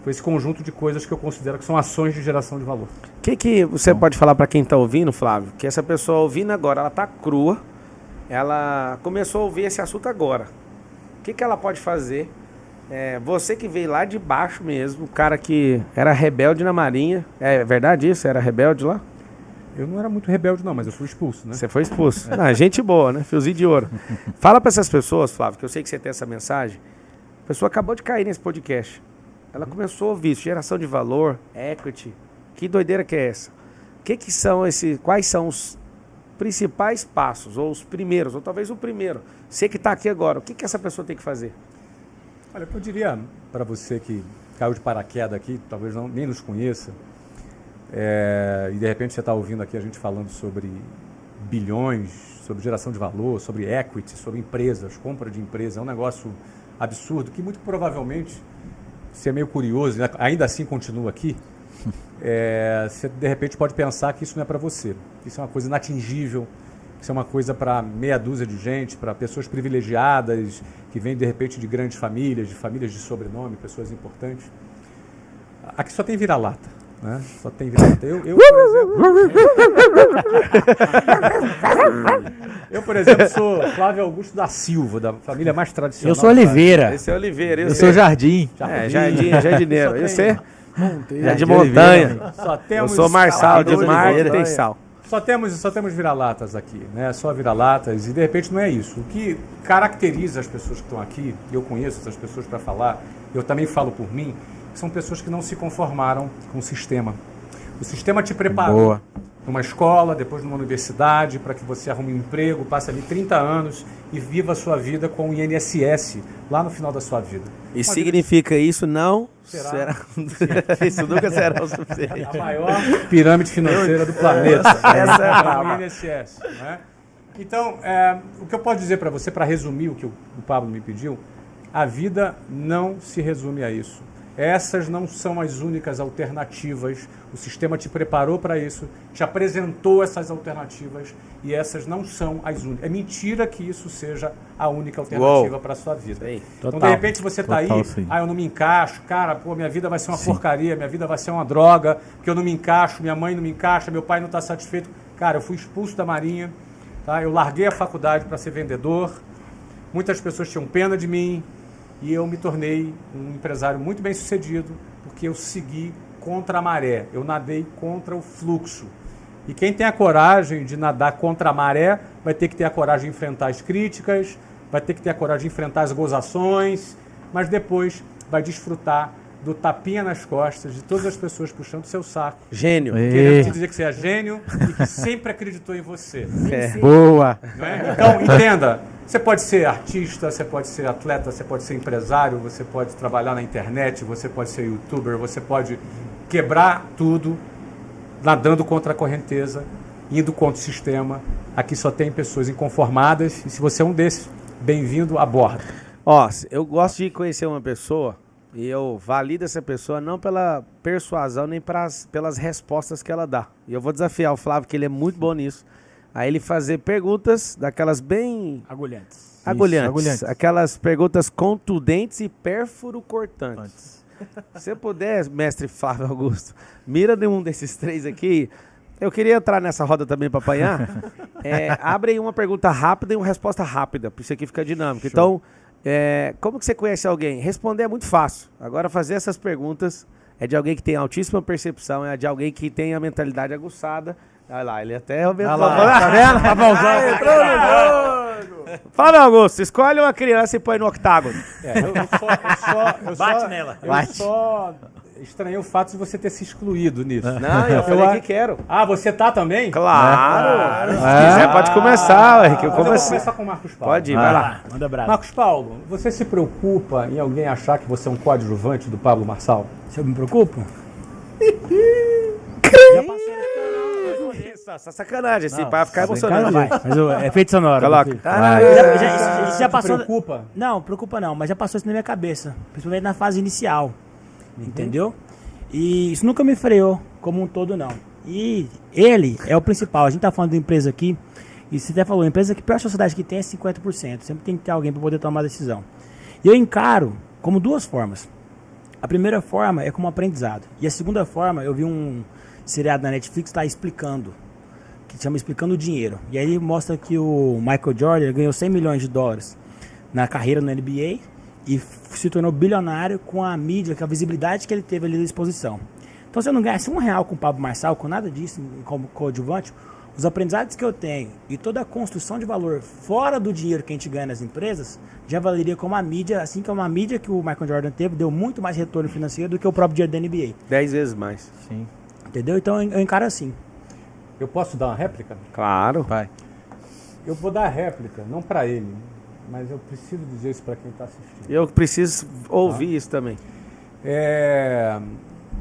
foi esse conjunto de coisas que eu considero que são ações de geração de valor. O que você pode falar para quem está ouvindo, Flávio? Que essa pessoa ouvindo agora, ela está crua, ela começou a ouvir esse assunto agora. O que ela pode fazer? Você que veio lá de baixo mesmo, o cara que era rebelde na Marinha, é verdade isso? Era rebelde lá? Eu não era muito rebelde não, mas eu fui expulso, né? Você foi expulso. Gente boa, né? Fiozinho de ouro. Fala para essas pessoas, Flávio, que eu sei que você tem essa mensagem. A pessoa acabou de cair nesse podcast. Ela começou a ouvir isso, geração de valor, equity. Que doideira que é essa? Quais são os principais passos, ou os primeiros, ou talvez o primeiro? Você que está aqui agora, o que essa pessoa tem que fazer? Olha, eu diria para você que caiu de paraquedas aqui, talvez nem nos conheça, e de repente você está ouvindo aqui a gente falando sobre bilhões, sobre geração de valor, sobre equity, sobre empresas, compra de empresa, é um negócio absurdo que muito provavelmente, você é meio curioso, né? Ainda assim continua aqui, você de repente pode pensar que isso não é para você, isso é uma coisa inatingível, isso é uma coisa para meia dúzia de gente, para pessoas privilegiadas, que vêm de repente de grandes famílias, de famílias de sobrenome, pessoas importantes. Aqui só tem vira-lata, né? Só tem vira-lata. Eu, por exemplo, sou Flávio Augusto da Silva, da família mais tradicional. Eu sou Oliveira. Esse é Oliveira. Eu sou Jardim. Jardineiro. E você? É de montanha. Eu sou Marçal, de mar e tem sal. Só temos vira-latas aqui, né? Só vira-latas, e de repente não é isso. O que caracteriza as pessoas que estão aqui, e eu conheço essas pessoas para falar, eu também falo por mim, são pessoas que não se conformaram com o sistema. O sistema te preparou numa escola, depois numa universidade, para que você arrume um emprego, passe ali 30 anos e viva a sua vida com o INSS lá no final da sua vida. E significa isso não Será isso nunca será o suficiente. a maior pirâmide financeira do planeta. Essa é a o brava. INSS. Né? Então, o que eu posso dizer para você, para resumir o que o Pablo me pediu, a vida não se resume a isso. Essas não são as únicas alternativas. O sistema te preparou para isso, te apresentou essas alternativas e essas não são as únicas. É mentira que isso seja a única alternativa para a sua vida. Sim. Então, de repente, você está aí, sim. eu não me encaixo, cara, pô, minha vida vai ser uma porcaria, minha vida vai ser uma droga, porque eu não me encaixo, minha mãe não me encaixa, meu pai não está satisfeito. Cara, eu fui expulso da Marinha, tá? Eu larguei a faculdade para ser vendedor, muitas pessoas tinham pena de mim, e eu me tornei um empresário muito bem sucedido, porque eu segui contra a maré, eu nadei contra o fluxo. E quem tem a coragem de nadar contra a maré vai ter que ter a coragem de enfrentar as críticas, vai ter que ter a coragem de enfrentar as gozações, mas depois vai desfrutar do tapinha nas costas de todas as pessoas puxando o seu saco, Gênio. querendo te dizer que você é gênio e que sempre acreditou em você. Boa. Não é? Então, entenda, você pode ser artista, você pode ser atleta, você pode ser empresário, você pode trabalhar na internet, você pode ser youtuber, você pode quebrar tudo nadando contra a correnteza, indo contra o sistema. Aqui só tem pessoas inconformadas e se você é um desses, bem-vindo a bordo. Ó, eu gosto de conhecer uma pessoa e eu valido essa pessoa não pela persuasão nem pelas respostas que ela dá. E eu vou desafiar o Flávio, que ele é muito bom nisso, a ele fazer perguntas daquelas bem Agulhantes. agulhantes. Aquelas perguntas contundentes e pérfuro-cortantes. Se você puder, mestre Flávio Augusto, mira nenhum desses três aqui. Eu queria entrar nessa roda também para apanhar. Abre aí uma pergunta rápida e uma resposta rápida, para isso aqui ficar dinâmico. Então, como que você conhece alguém? Responder é muito fácil. Agora, fazer essas perguntas é de alguém que tem altíssima percepção, é de alguém que tem a mentalidade aguçada. Olha lá, ele até aumentou. Tá vendo? Entrou no jogo. Flávio Augusto, escolhe uma criança e põe no octágono. Bate nela. Eu só estranhei o fato de você ter se excluído nisso. Não, eu falei que quero. Ah, você tá também? Claro. Se quiser, pode começar, ué, que eu Mas eu vou comecei. começar com o Marcos Paulo. Pode ir, vai lá. Manda brasa. Marcos Paulo, você se preocupa em alguém achar que você é um coadjuvante do Pablo Marçal? Se eu me preocupo? Isso, essa sacanagem, assim, para ficar emocionado. Vai, mas é efeito sonoro. Coloca. meu filho. Caralho. Isso já passou. Preocupa? Não, preocupa não, mas já passou isso na minha cabeça. Principalmente na fase inicial. Entendeu? E isso nunca me freou como um todo, não. E ele é o principal. A gente tá falando de empresa aqui, e você até falou, a empresa que a pior sociedade que tem é 50%. Sempre tem que ter alguém para poder tomar a decisão. E eu encaro como duas formas. A primeira forma é como aprendizado. E a segunda forma, eu vi um seriado na Netflix que está explicando, que chama Explicando o Dinheiro. E aí mostra que o Michael Jordan ganhou 100 milhões de dólares na carreira no NBA e se tornou bilionário com a mídia, com a visibilidade que ele teve ali à disposição. Então, se eu não ganhasse R$1 com o Pablo Marçal, com nada disso como coadjuvante, os aprendizados que eu tenho e toda a construção de valor fora do dinheiro que a gente ganha nas empresas já valeria como a mídia, assim como a mídia que o Michael Jordan teve, deu muito mais retorno financeiro do que o próprio dinheiro da NBA. 10 vezes mais. Sim. Entendeu? Então eu encaro assim. Eu posso dar uma réplica? Claro. Vai. Eu vou dar a réplica, não para ele, mas eu preciso dizer isso para quem está assistindo. Eu preciso ouvir isso também.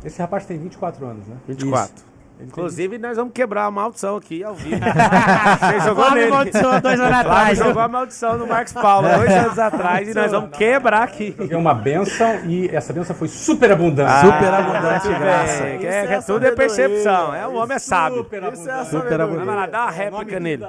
Esse rapaz tem 24 anos, né? 24. Inclusive, nós vamos quebrar a maldição aqui ao vivo. Você jogou nele. Maldição 2 anos Flávio atrás. jogou a maldição no Marcos Paulo 2 anos atrás e nós vamos quebrar aqui. É uma benção e essa benção foi super abundante. Super abundante de graça. Tudo é percepção. O homem é sábio. Super abundante. Super abundante. Vamos lá, dá uma réplica nele.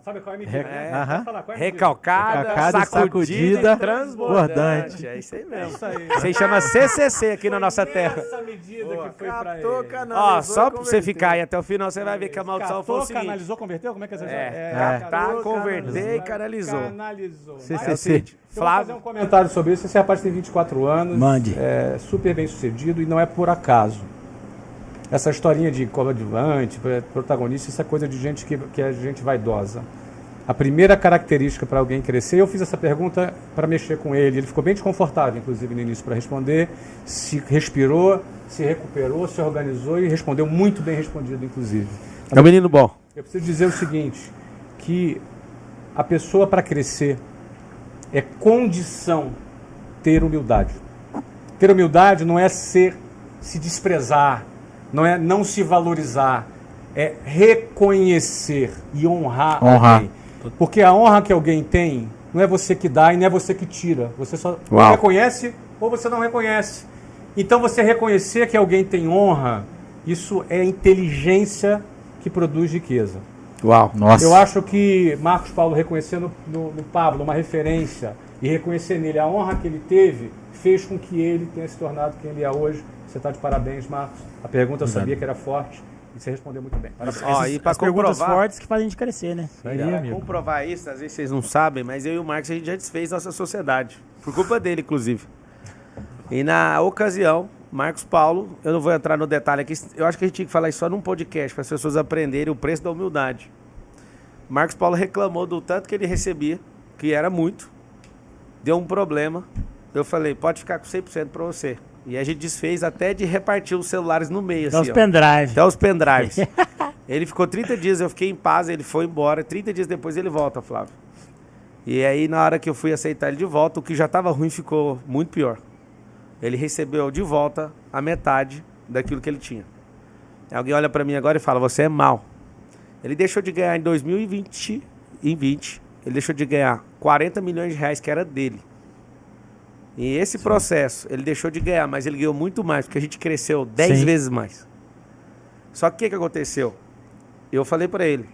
Sabe qual é a medida? né? Aham. Pode falar, qual é a medida? Recalcada, Recalcada, sacudida, sacudida, transbordante. É isso aí mesmo. Isso aí chama CCC aqui na nossa terra. Essa medida que foi pra ele. Ó, só pra você ficar aí até o final, você vai ver que a maldição foi o Catou, seguinte. canalizou, converteu? Como é que é essa Captar, converter e canalizou. Canalizou. CCC. Eu vou fazer um comentário sobre isso. Esse rapaz tem 24 anos. Mande. É super bem sucedido e não é por acaso. Essa historinha de coadjuvante, protagonista, isso é coisa de gente que é gente vaidosa. A primeira característica para alguém crescer, eu fiz essa pergunta para mexer com ele, ele ficou bem desconfortável, inclusive, no início para responder, se respirou, se recuperou, se organizou e respondeu muito bem respondido, inclusive. É um menino bom. Eu preciso dizer o seguinte, que a pessoa para crescer é condição ter humildade. Ter humildade não é se desprezar, não é não se valorizar, é reconhecer e honrar alguém. Porque a honra que alguém tem não é você que dá e não é você que tira. Você só reconhece ou você não reconhece. Então você reconhecer que alguém tem honra, isso é inteligência que produz riqueza. Uau. Nossa. Eu acho que Marcos Paulo reconhecendo no Pablo uma referência e reconhecer nele a honra que ele teve, fez com que ele tenha se tornado quem ele é hoje. Você está de parabéns, Marcos. A pergunta eu sabia que era forte e você respondeu muito bem. E para As perguntas comprovar, fortes que fazem a gente crescer, né? pra comprovar isso, às vezes vocês não sabem, mas eu e o Marcos, a gente já desfez nossa sociedade. Por culpa dele, inclusive. E na ocasião, Marcos Paulo, eu não vou entrar no detalhe aqui, eu acho que a gente tinha que falar isso só num podcast, para as pessoas aprenderem o preço da humildade. Marcos Paulo reclamou do tanto que ele recebia, que era muito, deu um problema, eu falei, pode ficar com 100% para você. E a gente desfez até de repartir os celulares no meio, Até assim, os pendrive. até os pendrives. Ele ficou 30 dias, eu fiquei em paz, ele foi embora, 30 dias depois ele volta, Flávio. E aí, na hora que eu fui aceitar ele de volta, o que já estava ruim ficou muito pior. Ele recebeu de volta a metade daquilo que ele tinha. Alguém olha para mim agora e fala, você é mau. Ele deixou de ganhar em 2020, ele deixou de ganhar 40 milhões de reais que era dele. E esse processo, ele deixou de ganhar, mas ele ganhou muito mais, porque a gente cresceu 10 vezes mais. Só que o que aconteceu? Eu falei para ele,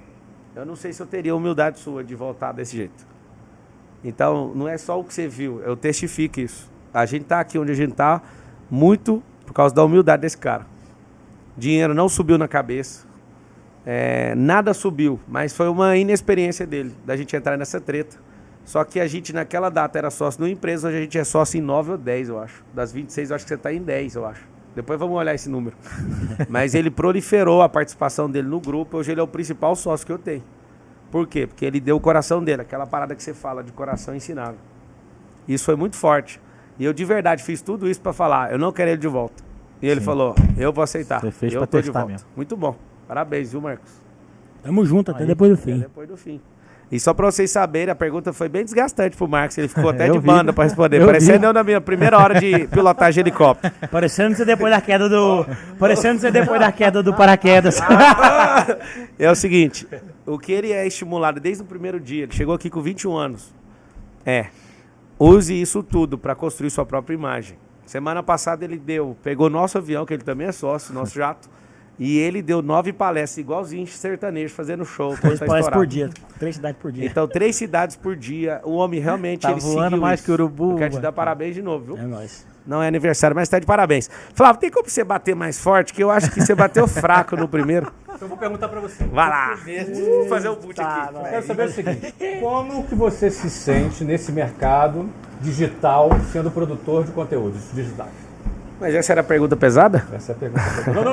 eu não sei se eu teria humildade sua de voltar desse jeito. Então, não é só o que você viu, eu testifico isso. A gente tá aqui onde a gente tá muito por causa da humildade desse cara. Dinheiro não subiu na cabeça, nada subiu, mas foi uma inexperiência dele, da gente entrar nessa treta. Só que a gente naquela data era sócio numa empresa, hoje a gente é sócio em 9 ou 10, eu acho. Das 26, eu acho que você tá em 10, eu acho. Depois vamos olhar esse número. Mas ele proliferou a participação dele no grupo, hoje ele é o principal sócio que eu tenho. Por quê? Porque ele deu o coração dele, aquela parada que você fala de coração ensinável. Isso foi muito forte. E eu de verdade fiz tudo isso para falar, eu não quero ele de volta. E ele falou, eu vou aceitar. Você fez eu pra tô de testar volta. mesmo. Muito bom. Parabéns, viu, Marcos? Tamo junto até depois do fim. Até depois do fim. E só para vocês saberem, a pergunta foi bem desgastante pro Marcos. Ele ficou até Eu de vi. banda para responder. Eu Parecendo vi. eu na minha primeira hora de pilotagem de helicóptero. Parecendo você depois da queda do... Parecendo você depois da queda do paraquedas. É o seguinte, o que ele é estimulado desde o primeiro dia, ele chegou aqui com 21 anos, use isso tudo para construir sua própria imagem. Semana passada ele pegou nosso avião, que ele também é sócio, nosso jato, e ele deu 9 palestras, igualzinho sertanejo, fazendo show. 3 palestras por dia. 3 cidades por dia. Então, 3 cidades por dia. O homem realmente Tá ele voando seguiu mais isso. que urubu, Eu quero te ué. dar parabéns de novo, viu? É nóis. Não é aniversário, mas tá de parabéns. Flávio, tem como você bater mais forte? Que eu acho que você bateu fraco no primeiro. Então eu vou perguntar para você. Vai lá. Vou fazer o boot aqui. Eu quero saber o seguinte, como que você se sente nesse mercado digital sendo produtor de conteúdos digitais? Mas essa era a pergunta pesada? Essa é a pergunta. Não.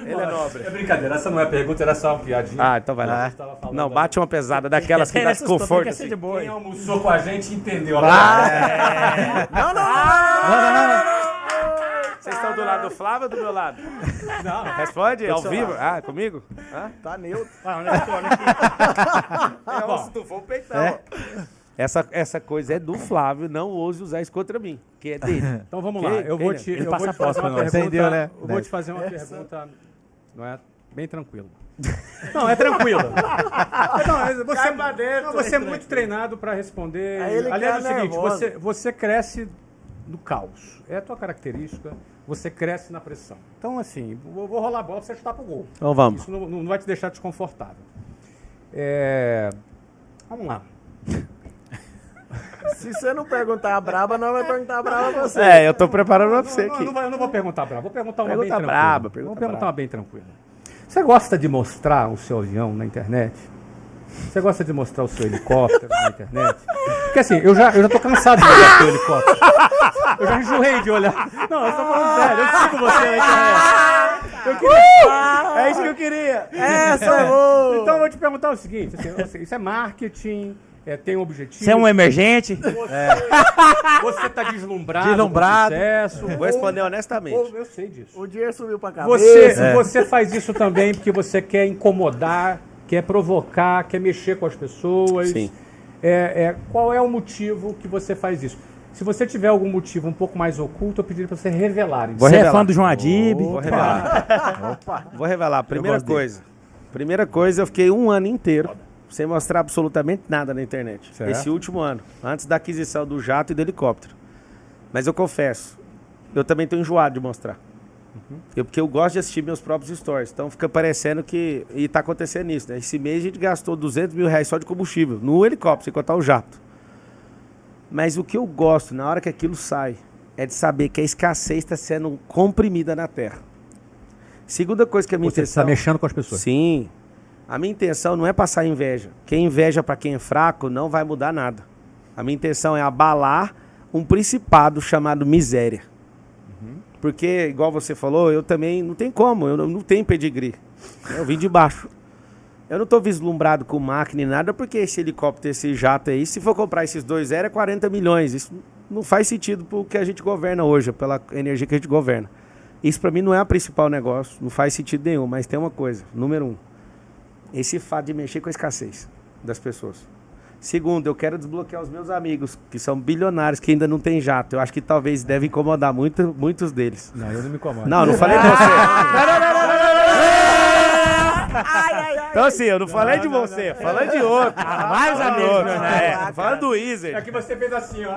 Ele é nobre. É brincadeira, essa não é a pergunta, era só uma piadinha. Ah, então vai lá. Estava falando Não, bate uma pesada daquelas que dá desconforto. Assim. Assim. Quem almoçou com a gente entendeu. Vocês estão do lado do Flávio ou do meu lado? Não. Responde, ao vivo. Ah, comigo? Tá neutro. Se tu for o peitão. Essa coisa é do Flávio, não ouse usar isso contra mim, que é dele. Então vamos lá, eu vou te passa a fazer posse uma pra nós. pergunta. Entendeu, né? Eu vou te fazer uma pergunta, não é? Bem tranquilo. Não, é tranquilo. Você é muito treinado para responder. Aí ele Aliás, é o fica seguinte, nervoso. você cresce no caos. É a tua característica, você cresce na pressão. Então, assim, vou rolar a bola para você chutar pro gol. Então vamos. Isso não vai te deixar desconfortável. Vamos lá. Se você não perguntar a braba, não vai perguntar a braba pra você. Eu tô preparando pra você aqui. Eu não vou perguntar brava, vou perguntar uma Pergunta bem tranquila. braba, pergunta Vou perguntar braba. uma bem tranquila. Você gosta de mostrar o seu avião na internet? Você gosta de mostrar o seu helicóptero na internet? Porque assim, eu já tô cansado de olhar o seu helicóptero. Eu já enjoei de olhar. Não, eu tô falando sério, eu sigo você na internet. É isso que eu queria. Essa é boa. Então eu vou te perguntar o seguinte, assim, isso é marketing, tem um objetivo. Você é um emergente? Você tá deslumbrado, Deslumbrado. com sucesso. Vou responder honestamente. Eu sei disso. O dinheiro subiu pra cabeça. Você faz isso também porque você quer incomodar quer provocar, quer mexer com as pessoas. Sim. Qual é o motivo que você faz isso? Se você tiver algum motivo um pouco mais oculto, eu pediria para você revelar. Vou Você é revelar. fã do João Adib? Vou revelar. Vou revelar. Primeira coisa, eu fiquei um ano inteiro sem mostrar absolutamente nada na internet. Certo. Esse último ano, antes da aquisição do jato e do helicóptero. Mas eu confesso, eu também tô enjoado de mostrar. Porque eu gosto de assistir meus próprios stories. Então fica parecendo que... E tá acontecendo isso, né? Esse mês a gente gastou R$200 mil só de combustível no helicóptero, sem contar o jato. Mas o que eu gosto, na hora que aquilo sai, é de saber que a escassez está sendo comprimida na Terra. Segunda coisa que a minha Você está intenção... mexendo com as pessoas. Sim. A minha intenção não é passar inveja. Quem inveja para quem é fraco não vai mudar nada. A minha intenção é abalar um principado chamado miséria. Porque, igual você falou, eu também não tem como, eu não tenho pedigree. Eu vim de baixo. Eu não estou vislumbrado com máquina e nada, porque esse helicóptero, esse jato aí, se for comprar esses 2 é 40 milhões. Isso não faz sentido para o que a gente governa hoje, pela energia que a gente governa. Isso para mim não é o principal negócio, não faz sentido nenhum, mas tem uma coisa, número 1. Esse fato de mexer com a escassez das pessoas. Segundo, eu quero desbloquear os meus amigos, que são bilionários, que ainda não tem jato. Eu acho que talvez deve incomodar muitos deles. Não, eu não me incomodo. Não falei de você. Então assim, eu não falei de você, falei de outro. Vários amigos, né? Falando do Wizard. que você fez assim, ó.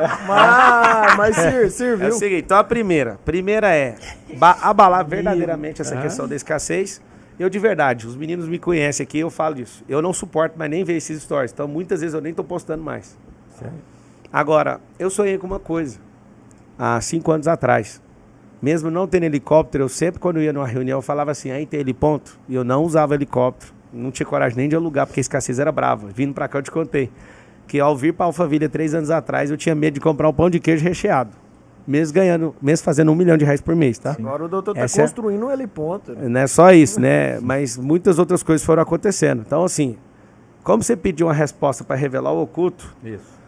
Mas É serviu. o seguinte, então a primeira é abalar verdadeiramente essa questão da escassez. Eu de verdade, os meninos me conhecem aqui, eu falo disso. Eu não suporto mais nem ver esses stories, então muitas vezes eu nem tô postando mais. Certo. Agora, eu sonhei com uma coisa, há 5 anos atrás. Mesmo não tendo helicóptero, eu sempre quando eu ia numa reunião, eu falava assim, aí tem heliponto? E eu não usava helicóptero, não tinha coragem nem de alugar, porque a escassez era brava. Vindo pra cá eu te contei, que ao vir pra Alphaville 3 anos atrás, eu tinha medo de comprar um pão de queijo recheado. Mesmo fazendo R$1 milhão por mês, tá? Agora o doutor tá Essa é- construindo um heliponto. Não é só isso, né? Mas muitas outras coisas foram acontecendo. Então, assim, como você pediu uma resposta para revelar o oculto, Isso.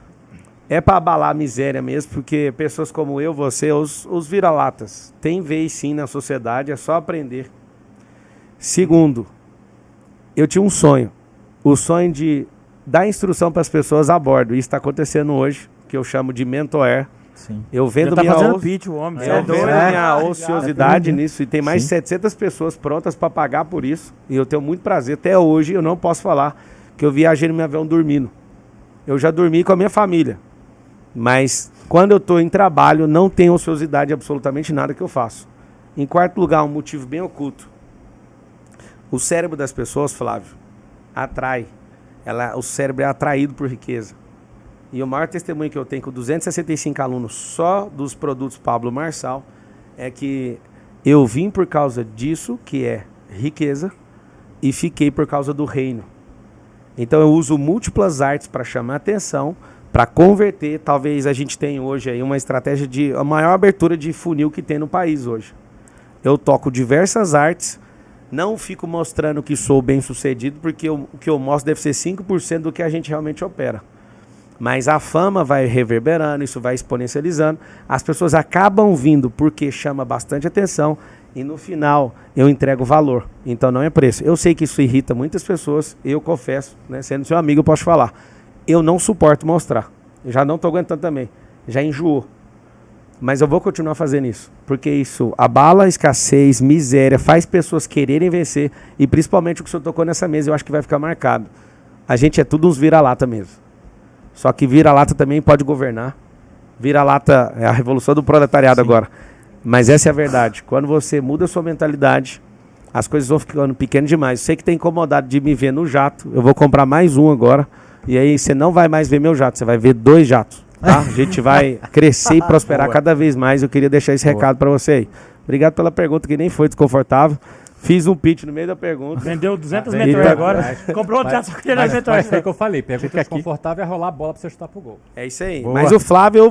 é para abalar a miséria mesmo, porque pessoas como eu, você, os vira-latas, tem vez sim na sociedade, é só aprender. Segundo, eu tinha um sonho. O sonho de dar instrução para as pessoas a bordo. Isso está acontecendo hoje, que eu chamo de mentor. Sim. Eu vendo Já tá minha fazendo osso- pitch, o homem. Eu vendo minha ociosidade nisso e tem mais de Sim. 700 pessoas prontas para pagar por isso. E eu tenho muito prazer. Até hoje eu não posso falar que eu viajei no meu avião dormindo. Eu já dormi com a minha família. Mas quando eu estou em trabalho, não tenho ociosidade em absolutamente nada que eu faço. Em quarto lugar, um motivo bem oculto. O cérebro das pessoas, Flávio, atrai. O cérebro é atraído por riqueza. E o maior testemunho que eu tenho com 265 alunos só dos produtos Pablo Marçal é que eu vim por causa disso, que é riqueza, e fiquei por causa do reino. Então eu uso múltiplas artes para chamar atenção, para converter. Talvez a gente tenha hoje aí uma estratégia de a maior abertura de funil que tem no país hoje. Eu toco diversas artes, não fico mostrando que sou bem sucedido, porque o que eu mostro deve ser 5% do que a gente realmente opera. Mas a fama vai reverberando, isso vai exponencializando. As pessoas acabam vindo porque chama bastante atenção e no final eu entrego valor. Então não é preço. Eu sei que isso irrita muitas pessoas, eu confesso, né, sendo seu amigo eu posso falar. Eu não suporto mostrar. Eu já não estou aguentando também. Já enjoou. Mas eu vou continuar fazendo isso. Porque isso abala a escassez, miséria, faz pessoas quererem vencer. E principalmente o que o senhor tocou nessa mesa, eu acho que vai ficar marcado. A gente é tudo uns vira-lata mesmo. Só que vira-lata também pode governar. Vira-lata é a revolução do proletariado agora. Mas essa é a verdade. Quando você muda a sua mentalidade, as coisas vão ficando pequenas demais. Você que tem incomodado de me ver no jato, eu vou comprar mais um agora. E aí você não vai mais ver meu jato, você vai ver 2 jatos. Tá? A gente vai crescer e prosperar cada vez mais. Eu queria deixar esse recado para você aí. Obrigado pela pergunta, que nem foi desconfortável. Fiz um pitch no meio da pergunta. Vendeu 200 metros agora. Comprou outro jato só que ele metros. Mas foi o que eu falei. Pergunta desconfortável é rolar a bola pra você chutar pro gol. É isso aí. Boa. Mas o Flávio,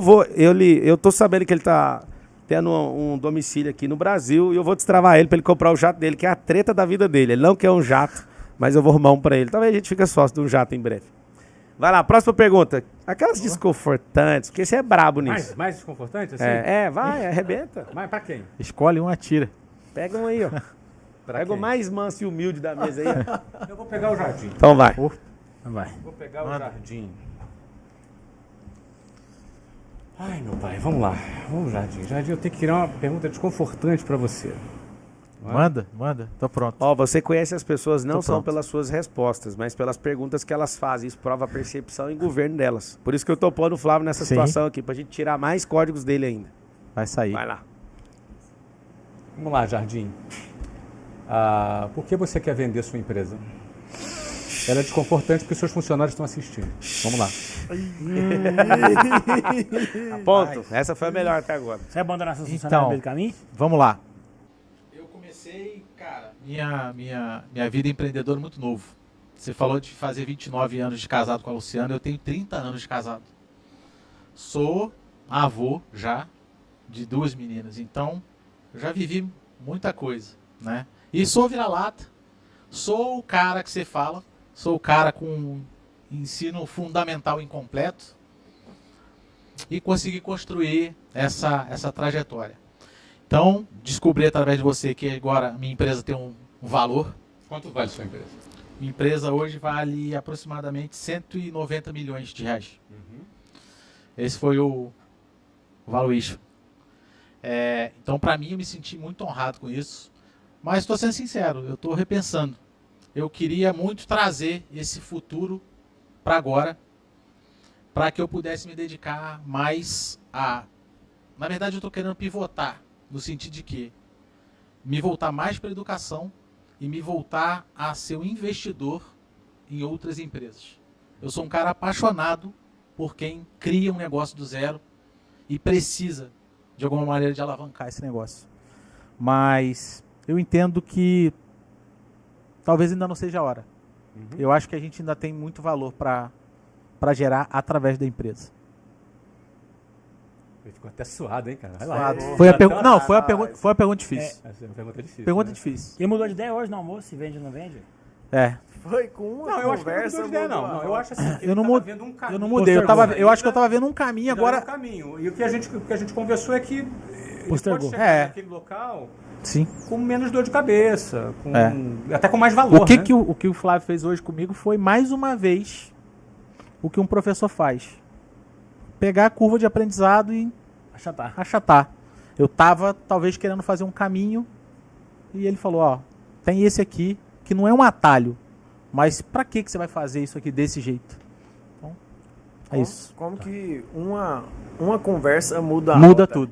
eu tô sabendo que ele tá tendo um domicílio aqui no Brasil e eu vou destravar ele pra ele comprar o jato dele, que é a treta da vida dele. Ele não quer um jato, mas eu vou arrumar um pra ele. Talvez a gente fique sócio de um jato em breve. Vai lá, próxima pergunta. Aquelas desconfortantes, porque você é brabo nisso. Mais desconfortante assim? Vai, arrebenta. Mas pra quem? Escolhe um, atira. Pega um aí, ó. Pega o quem? mais manso e humilde da mesa aí. Eu vou pegar o Jardim. Então vai. Vai. Vou pegar o Jardim. Ai, meu pai, vamos lá. Vamos, Jardim. Jardim, eu tenho que tirar uma pergunta desconfortante para você. Manda. Tô pronto. Ó, você conhece as pessoas não Tô só pronto. pelas suas respostas, mas pelas perguntas que elas fazem. Isso prova a percepção e governo delas. Por isso que eu tô pondo o Flávio nessa Sim. situação aqui, pra gente tirar mais códigos dele ainda. Vai sair. Vai lá. Vamos lá, Jardim. Por que você quer vender sua empresa? Ela é desconfortante porque seus funcionários estão assistindo. Vamos lá. Ponto. Essa foi a melhor até agora. Você abandonar seus funcionários Então, no meio do caminho? Vamos lá. Eu comecei, cara, minha vida empreendedora muito novo. Você falou de fazer 29 anos de casado com a Luciana, eu tenho 30 anos de casado. Sou avô já de 2 meninas, então eu já vivi muita coisa, né? E sou vira-lata, sou o cara que você fala, sou o cara com ensino fundamental incompleto e consegui construir essa trajetória. Então, descobri através de você que agora minha empresa tem um valor. Quanto vale sua empresa? Minha empresa hoje vale aproximadamente 190 milhões de reais. Esse foi o valuation. Então, para mim, eu me senti muito honrado com isso. Mas estou sendo sincero, eu estou repensando. Eu queria muito trazer esse futuro para agora, para que eu pudesse me dedicar mais a... Na verdade, eu estou querendo pivotar, no sentido de que me voltar mais para a educação e me voltar a ser um investidor em outras empresas. Eu sou um cara apaixonado por quem cria um negócio do zero e precisa, de alguma maneira, de alavancar esse negócio. Mas eu entendo que talvez ainda não seja a hora. Eu acho que a gente ainda tem muito valor para gerar através da empresa. Ele ficou até suado, hein, cara? Foi a pergunta. Não, foi uma pergunta difícil. Essa é uma pergunta difícil. Pergunta né? difícil. Ele mudou de ideia hoje no almoço, se vende ou não vende? É. Foi com uma Não, eu acho que conversa. não mudou de ideia, não. Não, eu acho assim, que Eu não ele tava mudei. vendo um caminho. Eu não mudei. Eu acho que eu tava vendo um caminho Agora... agora. Um caminho. E o que a gente conversou é que ele Postergou. pode chegar É. naquele local Sim. com menos dor de cabeça, com... É. até com mais valor, O que, né? o que o Flávio fez hoje comigo foi, mais uma vez, o que um professor faz. Pegar a curva de aprendizado e Achatar. achatar. Eu tava, talvez, querendo fazer um caminho e ele falou, ó, tem esse aqui, que não é um atalho, mas pra que você vai fazer isso aqui desse jeito? Então, é isso. Como que uma conversa muda a Muda outra? tudo.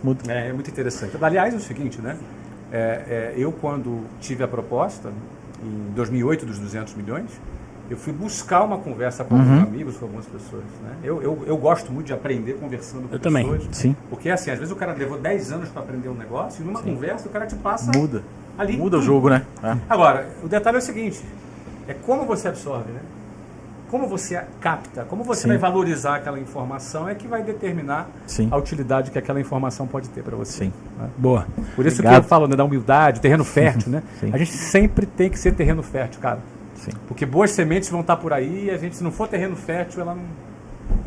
Muda. É muito interessante. Aliás, é o seguinte, né? Eu, quando tive a proposta, em 2008, dos 200 milhões, eu fui buscar uma conversa com alguns amigos, com algumas pessoas. Né? Eu gosto muito de aprender conversando com Eu também. pessoas. Sim. Porque, assim, às vezes o cara levou 10 anos para aprender um negócio e numa conversa o cara te passa Muda. ali. Muda o tudo. jogo, né? Agora, o detalhe é o seguinte, é como você absorve, né? Como você capta, como você Sim. vai valorizar aquela informação é que vai determinar Sim. a utilidade que aquela informação pode ter para você. Sim. Né? Boa. Por isso Obrigado. que eu falo, né, da humildade, terreno fértil, né? Sim. A gente sempre tem que ser terreno fértil, cara. Sim. Porque boas sementes vão estar por aí e a gente, se não for terreno fértil, ela não...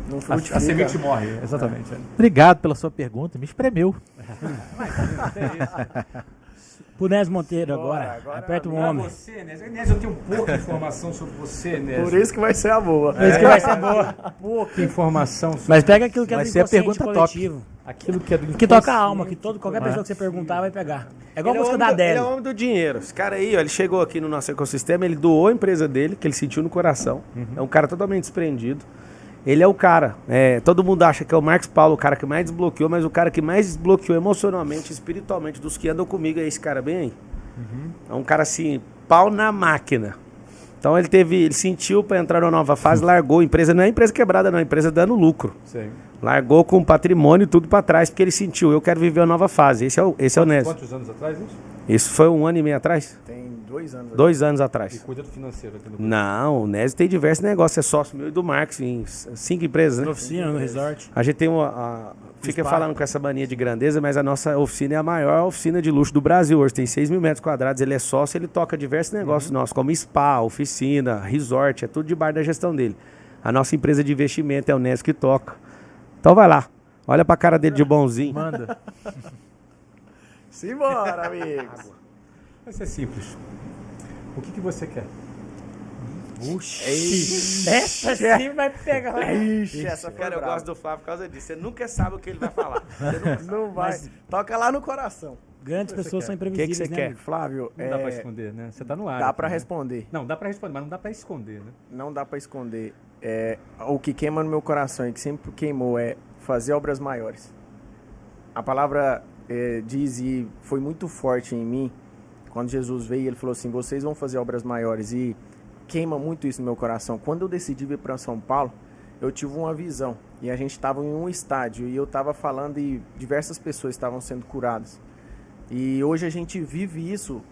Não A frutifica. semente morre, exatamente. Obrigado pela sua pergunta, me espremeu. Pro Nes Monteiro Bora, agora. Aperta o Pra homem. você, Nes, eu tenho pouca informação sobre você, Nes. Por isso que vai ser a boa. Isso que vai ser boa. Pouca informação sobre Mas pega aquilo que é Vai do ser a inconsciente pergunta top. coletivo. aquilo que é do Que toca a inconsciente. alma, que qualquer pessoa que você perguntar vai pegar. É igual a Ele música o da homem ele é Adele. o homem do dinheiro. Esse cara aí, ó, ele chegou aqui no nosso ecossistema, ele doou a empresa dele, que ele sentiu no coração. É um cara totalmente desprendido. Ele é o cara. Todo mundo acha que é o Marcos Paulo, o cara que mais desbloqueou, mas o cara que mais desbloqueou emocionalmente, espiritualmente, dos que andam comigo é esse cara bem aí. É um cara assim, pau na máquina. Então ele sentiu para entrar numa nova fase, largou a empresa, não é empresa quebrada não, é empresa dando lucro. Sim. Largou com patrimônio e tudo para trás, porque ele sentiu, eu quero viver uma nova fase. Esse é o Nésio. Quantos anos atrás isso? Isso foi 1 ano e meio atrás? Tem 2 anos. 2 anos E atrás. cuida do financeiro aqui no Não, o Nésio tem diversos negócios, é sócio meu e do Marcos em 5 empresas, Na né? oficina, no resort. A gente tem fica falando com essa mania de grandeza, mas a nossa oficina é a maior oficina de luxo do Brasil. Hoje tem 6 mil metros quadrados, ele é sócio, ele toca diversos negócios nossos, como spa, oficina, resort, é tudo debaixo da gestão dele. A nossa empresa de investimento é o Nésio que toca. Então vai lá, olha pra cara dele de bonzinho. Manda. Simbora, amigos. Vai ser simples. O que você quer? Essa sim vai pegar. Ixi, essa foi Cara, eu brava. gosto do Flávio por causa disso. Você nunca sabe o que ele vai falar. Você nunca... Não vai. Toca lá no coração. Grandes pessoas são O que imprevisíveis, que você né, quer? amigo? Flávio, Não dá pra esconder, né? Você tá no ar. dá aqui, pra né? responder. Não, dá pra responder, mas não dá pra esconder, né? Não dá pra esconder. O que queima no meu coração e que sempre queimou é fazer obras maiores. A palavra diz, e foi muito forte em mim, quando Jesus veio, ele falou assim, vocês vão fazer obras maiores, e queima muito isso no meu coração. Quando eu decidi vir para São Paulo, eu tive uma visão, e a gente estava em um estádio, e eu estava falando, e diversas pessoas estavam sendo curadas. E hoje a gente vive isso,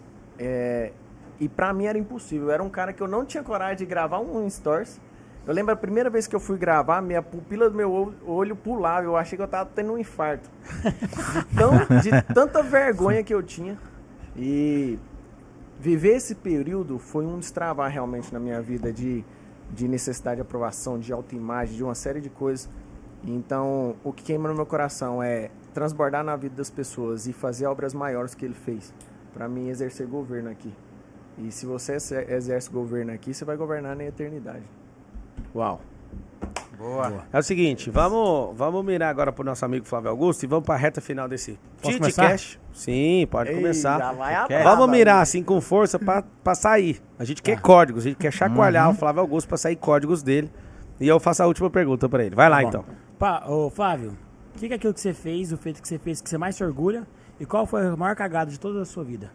e para mim era impossível. Eu era um cara que eu não tinha coragem de gravar um stories. Eu lembro a primeira vez que eu fui gravar, minha pupila do meu olho pulava, eu achei que eu estava tendo um infarto. De tanta vergonha que eu tinha. E viver esse período foi um destravar realmente na minha vida de necessidade de aprovação, de autoimagem, de uma série de coisas. Então, o que queima no meu coração é transbordar na vida das pessoas e fazer obras maiores que ele fez. Para mim, exercer governo aqui. E se você exerce governo aqui, você vai governar na eternidade. Uau. Boa. É o seguinte, vamos mirar agora pro nosso amigo Flávio Augusto e vamos pra reta final desse Posso TitiCast. Sim, pode Ei, começar. já vai a Vamos braba mirar aí. assim com força pra sair. A gente quer códigos, a gente quer chacoalhar o Flávio Augusto pra sair códigos dele. E eu faço a última pergunta pra ele. Vai lá, Bom. então. Ô, Flávio, o que é aquilo que você fez, o feito que você fez, que você mais se orgulha? E qual foi a maior cagada de toda a sua vida?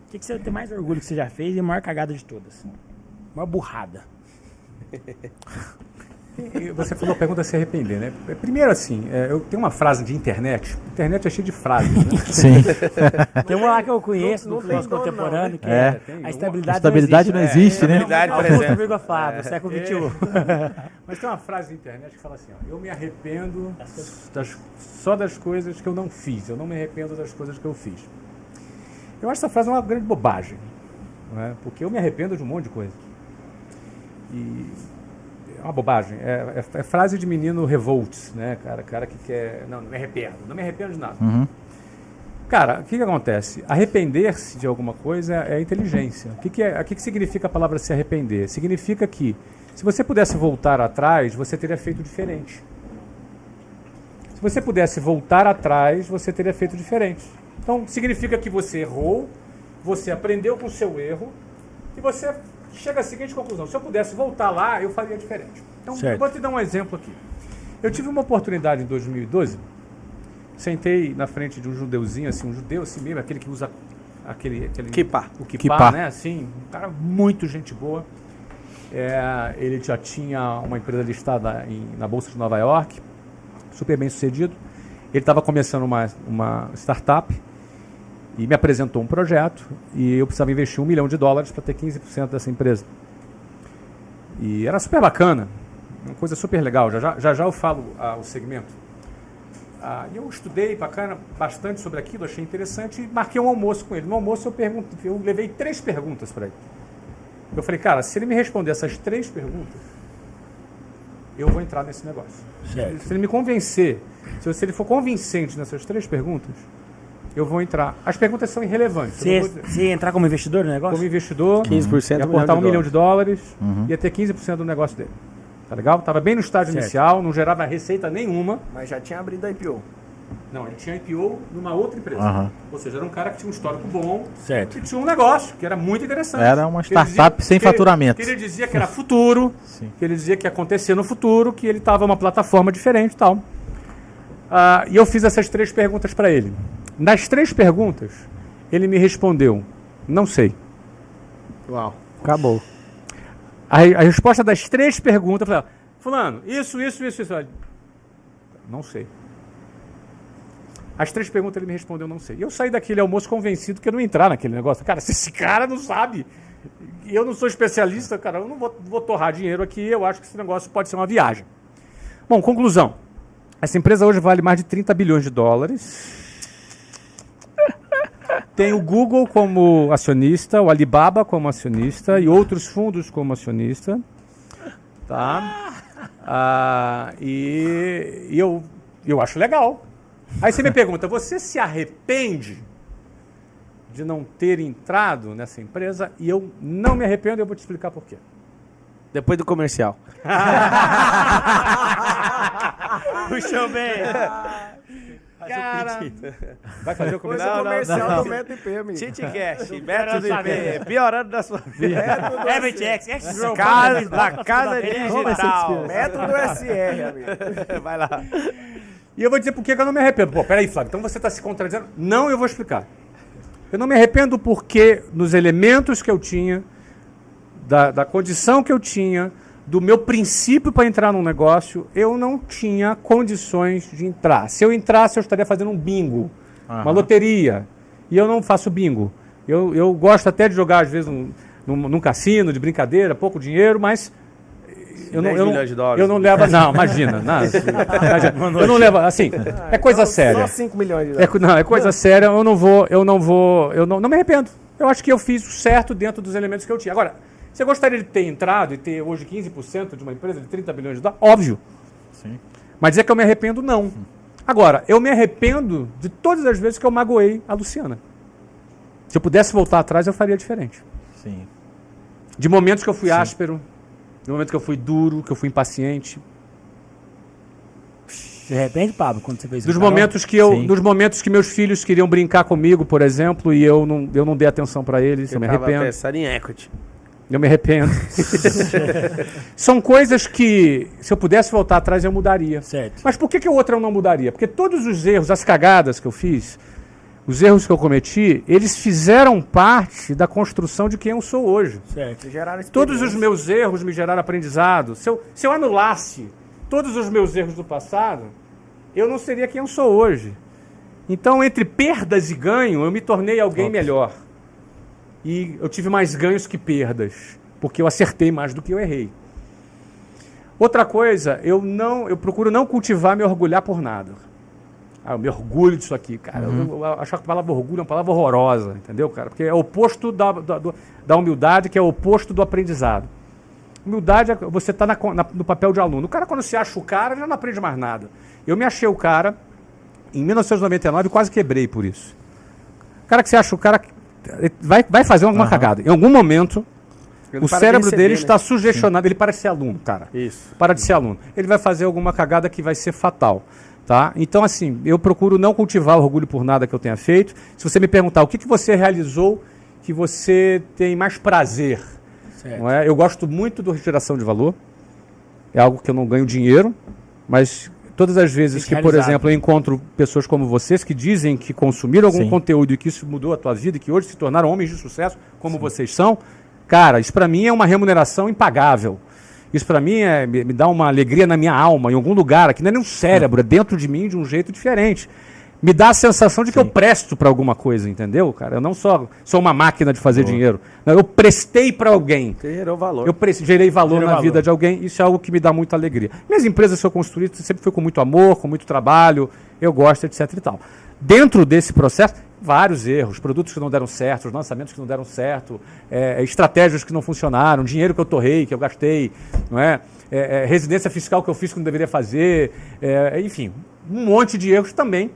O que você tem mais orgulho que você já fez e a maior cagada de todas? Uma burrada. E você falou, pergunta se arrepender, né? Primeiro assim, eu tenho uma frase de internet. Internet é cheia de frases, né? Sim. Tem uma lá que eu conheço, Não do filósofo tem dono, contemporâneo, que É. a estabilidade, Estabilidade não existe, né? Estabilidade Augusto presente. Vírgula Flávio, século XXI. Mas tem uma frase de internet que fala assim, ó, eu me arrependo só das coisas que eu não fiz, eu não me arrependo das coisas que eu fiz. Eu acho essa frase uma grande bobagem, não é? Porque eu me arrependo de um monte de coisa. E é uma bobagem, é frase de menino revolts, né, cara que quer, não me arrependo de nada. Cara, o que acontece? Arrepender-se de alguma coisa é inteligência. O que significa a palavra se arrepender? Significa que, se você pudesse voltar atrás, você teria feito diferente. Se você pudesse voltar atrás, você teria feito diferente. Então, significa que você errou, você aprendeu com o seu erro, e você chega à seguinte conclusão: se eu pudesse voltar lá, eu faria diferente. Então, Certo. eu vou te dar um exemplo aqui. Eu tive uma oportunidade em 2012, sentei na frente de um judeuzinho, assim, um judeu assim mesmo, aquele que usa aquele Kippah. o Kippah. Kippah, né? Assim, um cara muito gente boa. Ele já tinha uma empresa listada na Bolsa de Nova York, super bem sucedido. Ele estava começando uma startup e me apresentou um projeto e eu precisava investir $1 milhão para ter 15% dessa empresa. E era super bacana, uma coisa super legal. Já eu falo o segmento. E eu estudei bastante sobre aquilo, achei interessante e marquei um almoço com ele. No almoço eu levei 3 perguntas para ele. Eu falei, cara, se ele me responder essas 3 perguntas, eu vou entrar nesse negócio. Certo. Se ele me convencer, se ele for convincente nessas 3 perguntas, eu vou entrar. As perguntas são irrelevantes. Você ia entrar como investidor no negócio? Como investidor, 15% ia do aportar $1 milhão milhão, ia ter 15% do negócio dele. Tá legal? Tava bem no estágio Certo. inicial, não gerava receita nenhuma. Mas já tinha abrido a IPO. Não, ele tinha IPO numa outra empresa. Aham. Ou seja, era um cara que tinha um histórico bom Certo. e tinha um negócio que era muito interessante. Era uma Que ele startup sem faturamento. Que ele dizia que era futuro, Sim. que ele dizia que ia acontecer no futuro, que ele estava uma plataforma diferente e tal. E eu fiz essas 3 perguntas para ele. Nas 3 perguntas, ele me respondeu, não sei. Uau. Acabou. A resposta das 3 perguntas, eu falei, fulano, isso. Eu, não sei. As 3 perguntas ele me respondeu, não sei. E eu saí daquele almoço convencido que eu não ia entrar naquele negócio. Cara, se esse cara não sabe, e eu não sou especialista, cara, eu não vou torrar dinheiro aqui, eu acho que esse negócio pode ser uma viagem. Bom, conclusão. Essa empresa hoje vale mais de $30 bilhões. Tem o Google como acionista, o Alibaba como acionista e outros fundos como acionista. Tá? E eu acho legal. Aí você me pergunta, você se arrepende? de não ter entrado nessa empresa e eu não me arrependo e eu vou te explicar por quê. Depois do comercial. Puxou bem. Cara, vai fazer o Depois comercial? do comercial do Método IP, amigo. TitCast, método IP, piorando da sua vida. Evertex. Da casa digital. Método SR, amigo. Vai lá. E eu vou dizer por que eu não me arrependo. Pô, peraí, Flávio, então você está se contradizendo? Não, eu vou explicar. Eu não me arrependo porque nos elementos que eu tinha, da condição que eu tinha, do meu princípio para entrar num negócio, eu não tinha condições de entrar. Se eu entrasse, eu estaria fazendo um bingo, uma loteria. E eu não faço bingo. Eu gosto até de jogar, às vezes, num cassino, de brincadeira, pouco dinheiro, mas... Eu milhões de dólares. não levo... Não, imagina. Eu não levo... Assim, é coisa séria. Só 5 milhões de dólares. É coisa séria, eu não me arrependo. Eu acho que eu fiz o certo dentro dos elementos que eu tinha. Agora, você gostaria de ter entrado e ter hoje 15% de uma empresa de 30 bilhões de dólares? Óbvio. Sim. Mas dizer que eu me arrependo, não. Agora, eu me arrependo de todas as vezes que eu magoei a Luciana. Se eu pudesse voltar atrás, eu faria diferente. Sim. De momentos que eu fui áspero, de momentos que eu fui duro, que eu fui impaciente. De repente, Pablo, quando você fez Dos Carol? momentos que meus filhos queriam brincar comigo, por exemplo, e eu não dei atenção para eles, eu me arrependo. Pensando em equity. Eu me arrependo. São coisas que, se eu pudesse voltar atrás, eu mudaria. Certo. Mas por que o outro eu não mudaria? Porque todos os erros, as cagadas que eu fiz, os erros que eu cometi, eles fizeram parte da construção de quem eu sou hoje. Certo. Geraram Todos os experiência. meus erros me geraram aprendizado. Se eu anulasse todos os meus erros do passado, eu não seria quem eu sou hoje. Então, entre perdas e ganho, eu me tornei alguém melhor. E eu tive mais ganhos que perdas, porque eu acertei mais do que eu errei. Outra coisa, eu procuro não cultivar me orgulhar por nada. Eu me orgulho disso aqui, cara. Eu acho que a palavra orgulho é uma palavra horrorosa, entendeu, cara? Porque é o oposto da humildade, que é o oposto do aprendizado. Humildade é você estar no papel de aluno. O cara, quando se acha o cara, já não aprende mais nada. Eu me achei o cara, em 1999, quase quebrei por isso. O cara que se acha o cara... Vai fazer alguma cagada. Em algum momento, o cérebro dele está sugestionado. Ele parece ser aluno, cara. Isso. Para de ser aluno. Ele vai fazer alguma cagada que vai ser fatal. Tá? Então, assim, eu procuro não cultivar orgulho por nada que eu tenha feito. Se você me perguntar o que você realizou que você tem mais prazer, não é? Eu gosto muito do geração de valor. É algo que eu não ganho dinheiro, mas... Todas as vezes que, por exemplo, eu encontro pessoas como vocês que dizem que consumiram algum conteúdo e que isso mudou a tua vida e que hoje se tornaram homens de sucesso, como vocês são, cara, isso para mim é uma remuneração impagável. Isso para mim me dá uma alegria na minha alma, em algum lugar, aqui não é nem um cérebro, é dentro de mim de um jeito diferente. Me dá a sensação de que eu presto para alguma coisa, entendeu, cara? Eu não sou uma máquina de fazer dinheiro. Não, eu prestei para alguém. Você gerou valor. Eu gerei valor na vida de alguém. Isso é algo que me dá muita alegria. Minhas empresas que eu construí sempre foi com muito amor, com muito trabalho. Eu gosto, etc e tal. Dentro desse processo, vários erros. Produtos que não deram certo, os lançamentos que não deram certo, estratégias que não funcionaram, dinheiro que eu torrei, que eu gastei, não é? Residência fiscal que eu fiz que não deveria fazer. Enfim, um monte de erros também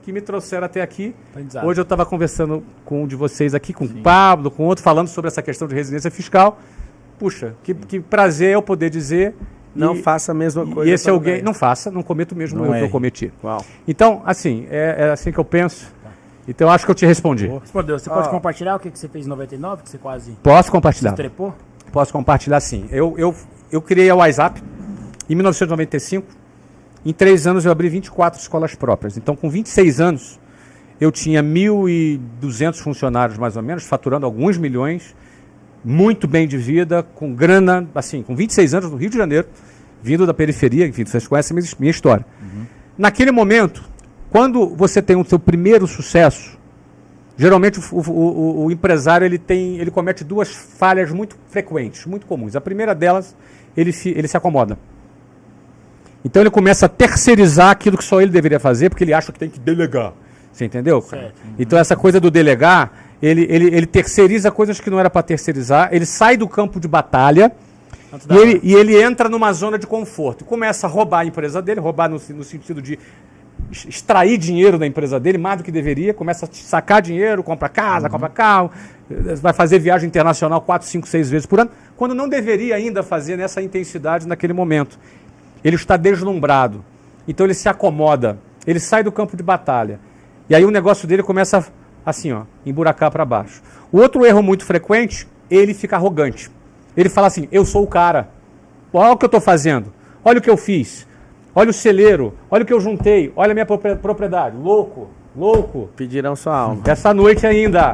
que me trouxeram até aqui. Hoje eu estava conversando com um de vocês aqui, com o Pablo, com outro, falando sobre essa questão de residência fiscal. Puxa, que prazer eu poder dizer... Não faça a mesma coisa. E esse alguém... Não faça, não cometa o mesmo erro que eu cometi. Uau. Então, assim, é assim que eu penso. Então, eu acho que eu te respondi. Respondeu. Você pode compartilhar o que você fez em 99, que você quase Posso compartilhar? se trepou? Posso compartilhar, sim. Eu criei a WhatsApp em 1995. Em 3 anos eu abri 24 escolas próprias. Então, com 26 anos, eu tinha 1.200 funcionários, mais ou menos, faturando alguns milhões, muito bem de vida, com grana, assim, com 26 anos no Rio de Janeiro, vindo da periferia, enfim, vocês conhecem a minha história. Naquele momento, quando você tem o seu primeiro sucesso, geralmente o empresário ele comete 2 falhas muito frequentes, muito comuns. A primeira delas, ele se acomoda. Então ele começa a terceirizar aquilo que só ele deveria fazer, porque ele acha que tem que delegar. Você entendeu? Certo. Então essa coisa do delegar, ele terceiriza coisas que não era para terceirizar, ele sai do campo de batalha e ele entra numa zona de conforto. Começa a roubar a empresa dele, roubar no sentido de extrair dinheiro da empresa dele, mais do que deveria, começa a sacar dinheiro, compra casa, compra carro, vai fazer viagem internacional 4, 5, 6 vezes por ano, quando não deveria ainda fazer nessa intensidade naquele momento. Ele está deslumbrado, então ele se acomoda, ele sai do campo de batalha, e aí o negócio dele começa assim, ó, emburacar para baixo. O outro erro muito frequente, ele fica arrogante. Ele fala assim, eu sou o cara, olha o que eu estou fazendo, olha o que eu fiz, olha o celeiro, olha o que eu juntei, olha a minha propriedade, louco, louco. Pedirão sua alma. Essa noite ainda,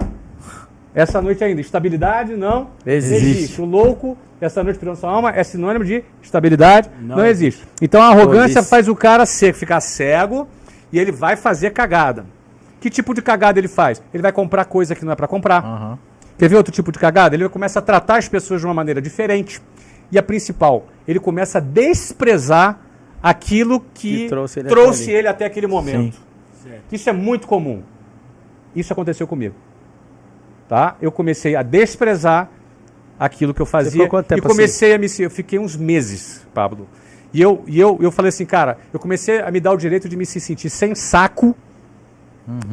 estabilidade não existe. O louco, essa noite pedirão sua alma, é sinônimo de estabilidade, não existe. Então a arrogância faz o cara ficar cego e ele vai fazer cagada. Que tipo de cagada ele faz? Ele vai comprar coisa que não é para comprar. Quer ver outro tipo de cagada? Ele começa a tratar as pessoas de uma maneira diferente. E a principal, ele começa a desprezar aquilo que trouxe ele até aquele momento. Isso é muito comum. Isso aconteceu comigo. Tá? Eu comecei a desprezar aquilo que eu fazia e comecei assim? Eu fiquei uns meses, Pablo. E eu falei assim, cara, eu comecei a me dar o direito de me sentir sem saco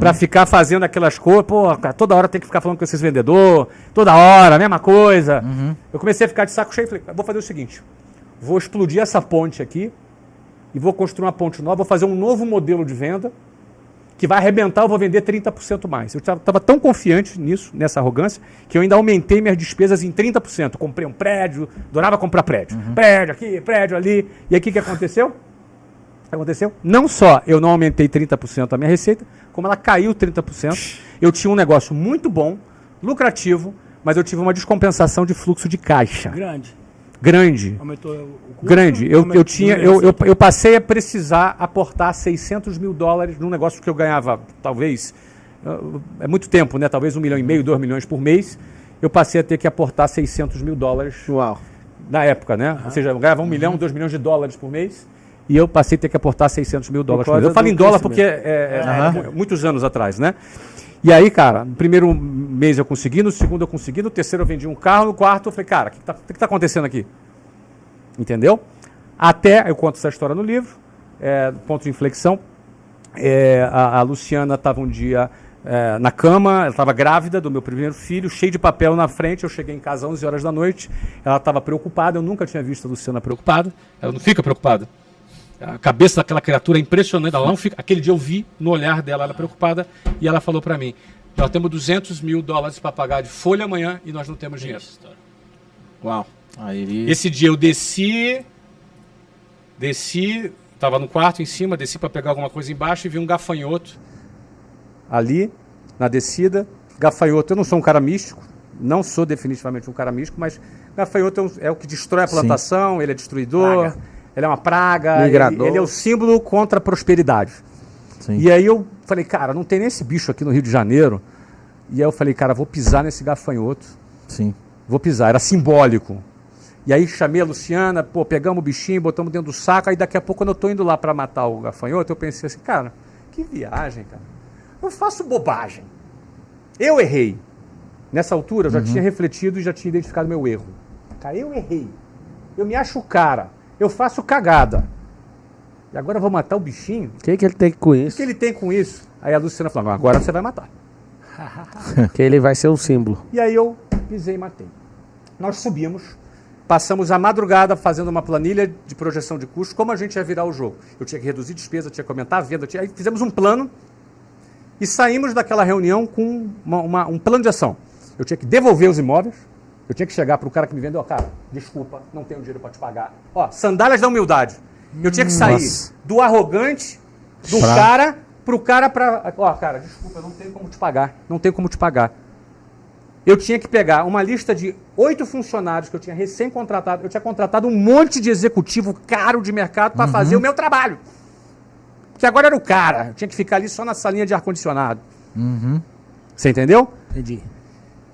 pra ficar fazendo aquelas coisas. Pô, cara, toda hora tem que ficar falando com esses vendedores, toda hora, a mesma coisa. Eu comecei a ficar de saco cheio e falei, vou fazer o seguinte, vou explodir essa ponte aqui e vou construir uma ponte nova, vou fazer um novo modelo de venda que vai arrebentar, eu vou vender 30% mais. Eu estava tão confiante nisso, nessa arrogância, que eu ainda aumentei minhas despesas em 30%. Comprei um prédio, adorava comprar prédio. Prédio aqui, prédio ali. E aí o que aconteceu? Não só eu não aumentei 30% a minha receita, como ela caiu 30%. Eu tinha um negócio muito bom, lucrativo, mas eu tive uma descompensação de fluxo de caixa. Grande. Aumentou o custo? Grande. Eu passei a precisar aportar $600 mil num negócio que eu ganhava, talvez, é muito tempo, né? Talvez 1,5 milhão, 2 milhões por mês. Eu passei a ter que aportar $600 mil. Uau. Na época, né? Ou seja, eu ganhava 1 milhão, 2 milhões de dólares por mês. E eu passei a ter que aportar $600 mil por mês. Eu falo em dólar porque muitos anos atrás, né? E aí, cara, no primeiro mês eu consegui, no segundo eu consegui, no terceiro eu vendi um carro, no quarto eu falei, cara, o que tá acontecendo aqui? Entendeu? Até, eu conto essa história no livro, ponto de inflexão, a Luciana estava um dia na cama, ela estava grávida do meu primeiro filho, cheio de papel na frente, eu cheguei em casa às 11 horas da noite, ela estava preocupada, eu nunca tinha visto a Luciana preocupada, ela não fica preocupada. A cabeça daquela criatura é impressionante. Ela não fica. Aquele dia eu vi no olhar dela, ela preocupada, e ela falou para mim: nós temos $200 mil para pagar de folha amanhã e nós não temos dinheiro. Uau. Esse dia eu desci, estava no quarto em cima, desci para pegar alguma coisa embaixo e vi um gafanhoto ali na descida. Gafanhoto, eu não sou um cara místico, não sou definitivamente um cara místico, mas gafanhoto é o que destrói a plantação, ele é destruidor. Ele é uma praga, ele é o símbolo contra a prosperidade. E aí eu falei, cara, não tem nem esse bicho aqui no Rio de Janeiro. E aí eu falei, cara, vou pisar nesse gafanhoto. Vou pisar, era simbólico. E aí chamei a Luciana, pegamos o bichinho, botamos dentro do saco. Aí daqui a pouco, quando eu tô indo lá para matar o gafanhoto, eu pensei assim, cara, que viagem, cara. Eu faço bobagem. Eu errei. Nessa altura eu já tinha refletido e já tinha identificado meu erro. Cara, eu errei. Eu me acho o cara. Eu faço cagada. E agora eu vou matar o bichinho? O que ele tem com isso? O que ele tem com isso? Aí a Luciana falou, agora você vai matar. Que ele vai ser um símbolo. E aí eu pisei e matei. Nós subimos, passamos a madrugada fazendo uma planilha de projeção de custos, como a gente ia virar o jogo. Eu tinha que reduzir despesa, tinha que aumentar a venda, aí fizemos um plano e saímos daquela reunião com um plano de ação. Eu tinha que devolver os imóveis. Eu tinha que chegar para o cara que me vendeu, cara, desculpa, não tenho dinheiro para te pagar. Sandálias da humildade. Eu tinha que sair do arrogante, do cara, pro cara para... cara, desculpa, eu não tenho como te pagar. Não tenho como te pagar. Eu tinha que pegar uma lista de 8 funcionários que eu tinha recém-contratado. Eu tinha contratado um monte de executivo caro de mercado para fazer o meu trabalho. Que agora era o cara. Eu tinha que ficar ali só na salinha de ar-condicionado. Você entendeu? Entendi.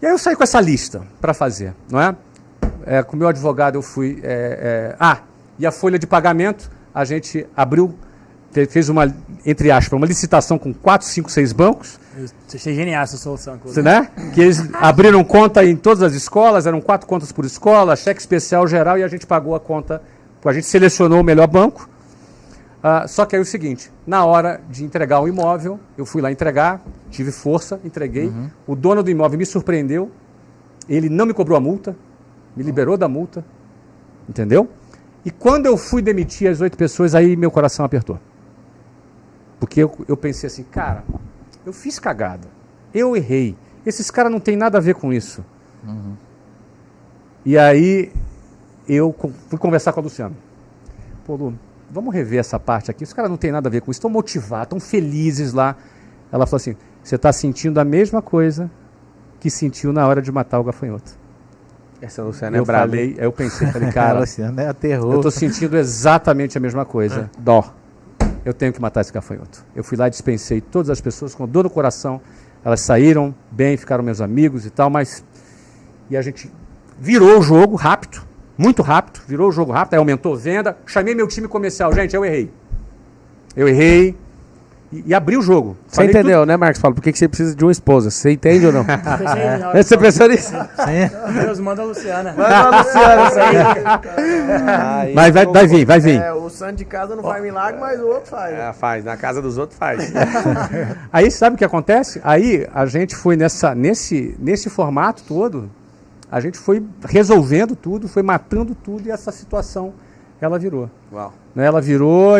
E aí eu saí com essa lista para fazer, não é? Com o meu advogado eu fui... e a folha de pagamento, a gente abriu, fez uma, entre aspas, uma licitação com 4, 5, 6 bancos. Você achei genial essa solução. Né? Que eles abriram conta em todas as escolas, eram 4 contas por escola, cheque especial geral, e a gente pagou a conta, a gente selecionou o melhor banco. Só que aí é o seguinte, na hora de entregar o imóvel, eu fui lá entregar, tive força, entreguei. O dono do imóvel me surpreendeu, ele não me cobrou a multa, me liberou da multa, entendeu? E quando eu fui demitir as 8 pessoas, aí meu coração apertou. Porque eu pensei assim, cara, eu fiz cagada, eu errei, esses caras não tem nada a ver com isso. E aí eu fui conversar com a Luciana. Pô, Lu, vamos rever essa parte aqui, os caras não tem nada a ver com isso, estão motivados, estão felizes lá. Ela falou assim, você está sentindo a mesma coisa que sentiu na hora de matar o gafanhoto. Essa Luciana é brava. Eu pensei, cara, Luciana é terror. eu estou sentindo exatamente a mesma coisa. Dó. Eu tenho que matar esse gafanhoto. Eu fui lá e dispensei todas as pessoas com dor no coração. Elas saíram bem, ficaram meus amigos e tal, mas... E a gente virou o jogo rápido, muito rápido, virou o jogo rápido, aí aumentou venda. Chamei meu time comercial. Gente, eu errei. Eu errei e abri o jogo. Você Falei entendeu, tudo. né, Marcos? Fala, por que você precisa de uma esposa? Você entende ou não? Pensei, Você pensou nisso? Deus manda a Luciana. Mas vai vir. O santo de casa não faz milagre, mas o outro faz. Faz, na casa dos outros faz. Aí sabe o que acontece? Aí a gente foi nesse formato todo, a gente foi resolvendo tudo, foi matando tudo e essa situação, ela virou. Uau. Né? Ela virou,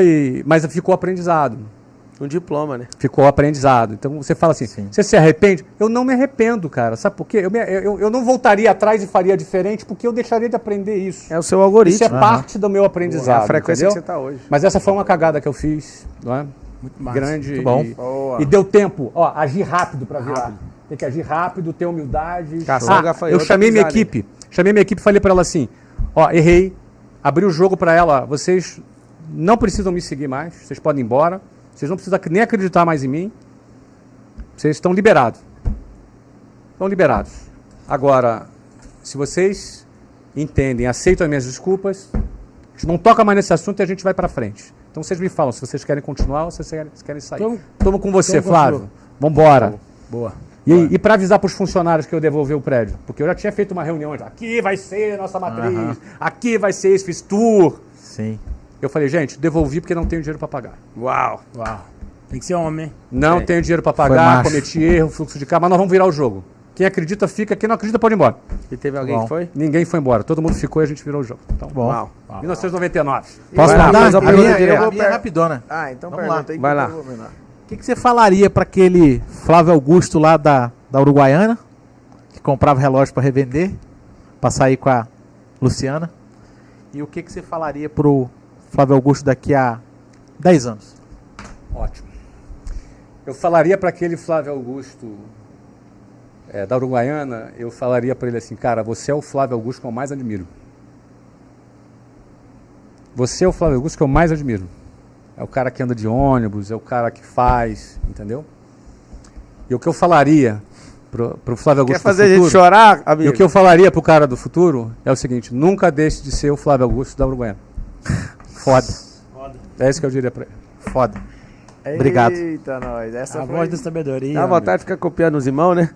mas ficou aprendizado. Um diploma, né? Ficou aprendizado. Então você fala assim, você se arrepende? Eu não me arrependo, cara. Sabe por quê? Eu não voltaria atrás e faria diferente porque eu deixaria de aprender isso. É o seu algoritmo. Isso é parte do meu aprendizado. É a frequência entendeu? que você está hoje. Mas essa foi uma cagada que eu fiz, não é? Muito massa. Grande. Muito bom. E deu tempo, agir rápido para virar. Tem que agir rápido, ter humildade. Caçar o gafanhoto, eu chamei minha pisar equipe. Chamei minha equipe e falei para ela assim, errei, abri o jogo para ela, vocês não precisam me seguir mais, vocês podem ir embora, vocês não precisam nem acreditar mais em mim, vocês estão liberados. Estão liberados. Agora, se vocês entendem, aceitam as minhas desculpas, a gente não toca mais nesse assunto e a gente vai para frente. Então vocês me falam se vocês querem continuar ou se vocês querem sair. Estamos com você, Flávio. Vamos embora. Boa. E para avisar para os funcionários que eu devolvi o prédio, porque eu já tinha feito uma reunião, aqui vai ser nossa matriz, aqui vai ser esse, fiz tour. Sim. Eu falei, gente, devolvi porque não tenho dinheiro para pagar. Uau. Tem que ser homem. Não Tem. tenho dinheiro para Foi pagar, macho. cometi erro, fluxo de carro, mas nós vamos virar o jogo. Quem acredita fica, quem não acredita pode ir embora. E teve alguém que foi? Ninguém foi embora, todo mundo ficou e a gente virou o jogo. Então, Bom. Uau. 1999. Posso Vai lá, mandar? faz a A pergunta minha, direta. a minha é rapidona. Então Vamos pergunta lá. aí. Vai lá. O que você falaria para aquele Flávio Augusto lá da Uruguaiana, que comprava relógio para revender, para sair com a Luciana? E o que você falaria pro Flávio Augusto daqui a 10 anos? Ótimo. Eu falaria para aquele Flávio Augusto da Uruguaiana, eu falaria para ele assim, cara, você é o Flávio Augusto que eu mais admiro. Você é o Flávio Augusto que eu mais admiro. É o cara que anda de ônibus, é o cara que faz, entendeu? E o que eu falaria pro Flávio Augusto Quer fazer a do gente futuro, chorar, amigo? e o que eu falaria pro cara do futuro é o seguinte, nunca deixe de ser o Flávio Augusto da Uruguaiana. Foda. É isso que eu diria para ele. Foda. Obrigado. Eita, nós. Essa A foi... voz da sabedoria. Dá vontade de ficar copiando os irmãos, né?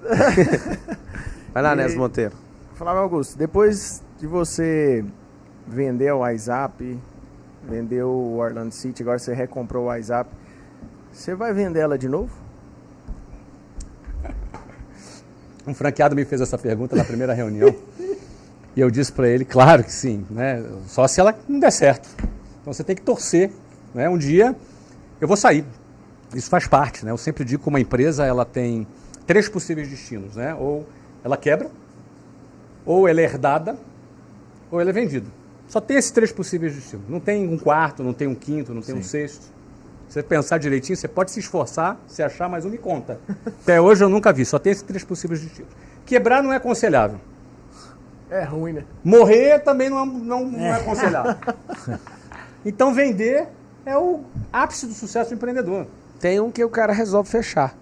Vai lá, E- Nelson Monteiro. Flávio Augusto, depois de você vender o WhatsApp, vendeu o Orlando City, agora você recomprou o WhatsApp, você vai vender ela de novo? Um franqueado me fez essa pergunta na primeira reunião e eu disse para ele, claro que sim, né? Só se ela não der certo. Então você tem que torcer, né? Um dia eu vou sair. Isso faz parte, né? Eu sempre digo que uma empresa ela tem 3 possíveis destinos, né? Ou ela quebra, ou ela é herdada, ou ela é vendida. Só tem esses 3 possíveis destinos. Não tem um quarto, não tem um quinto, não tem um sexto. Se você pensar direitinho, você pode se esforçar, se achar, mas não me conta. Até hoje eu nunca vi, só tem esses 3 possíveis destinos. Quebrar não é aconselhável. É ruim, né? Morrer também não é aconselhável. Então vender é o ápice do sucesso do empreendedor. Tem um que o cara resolve fechar.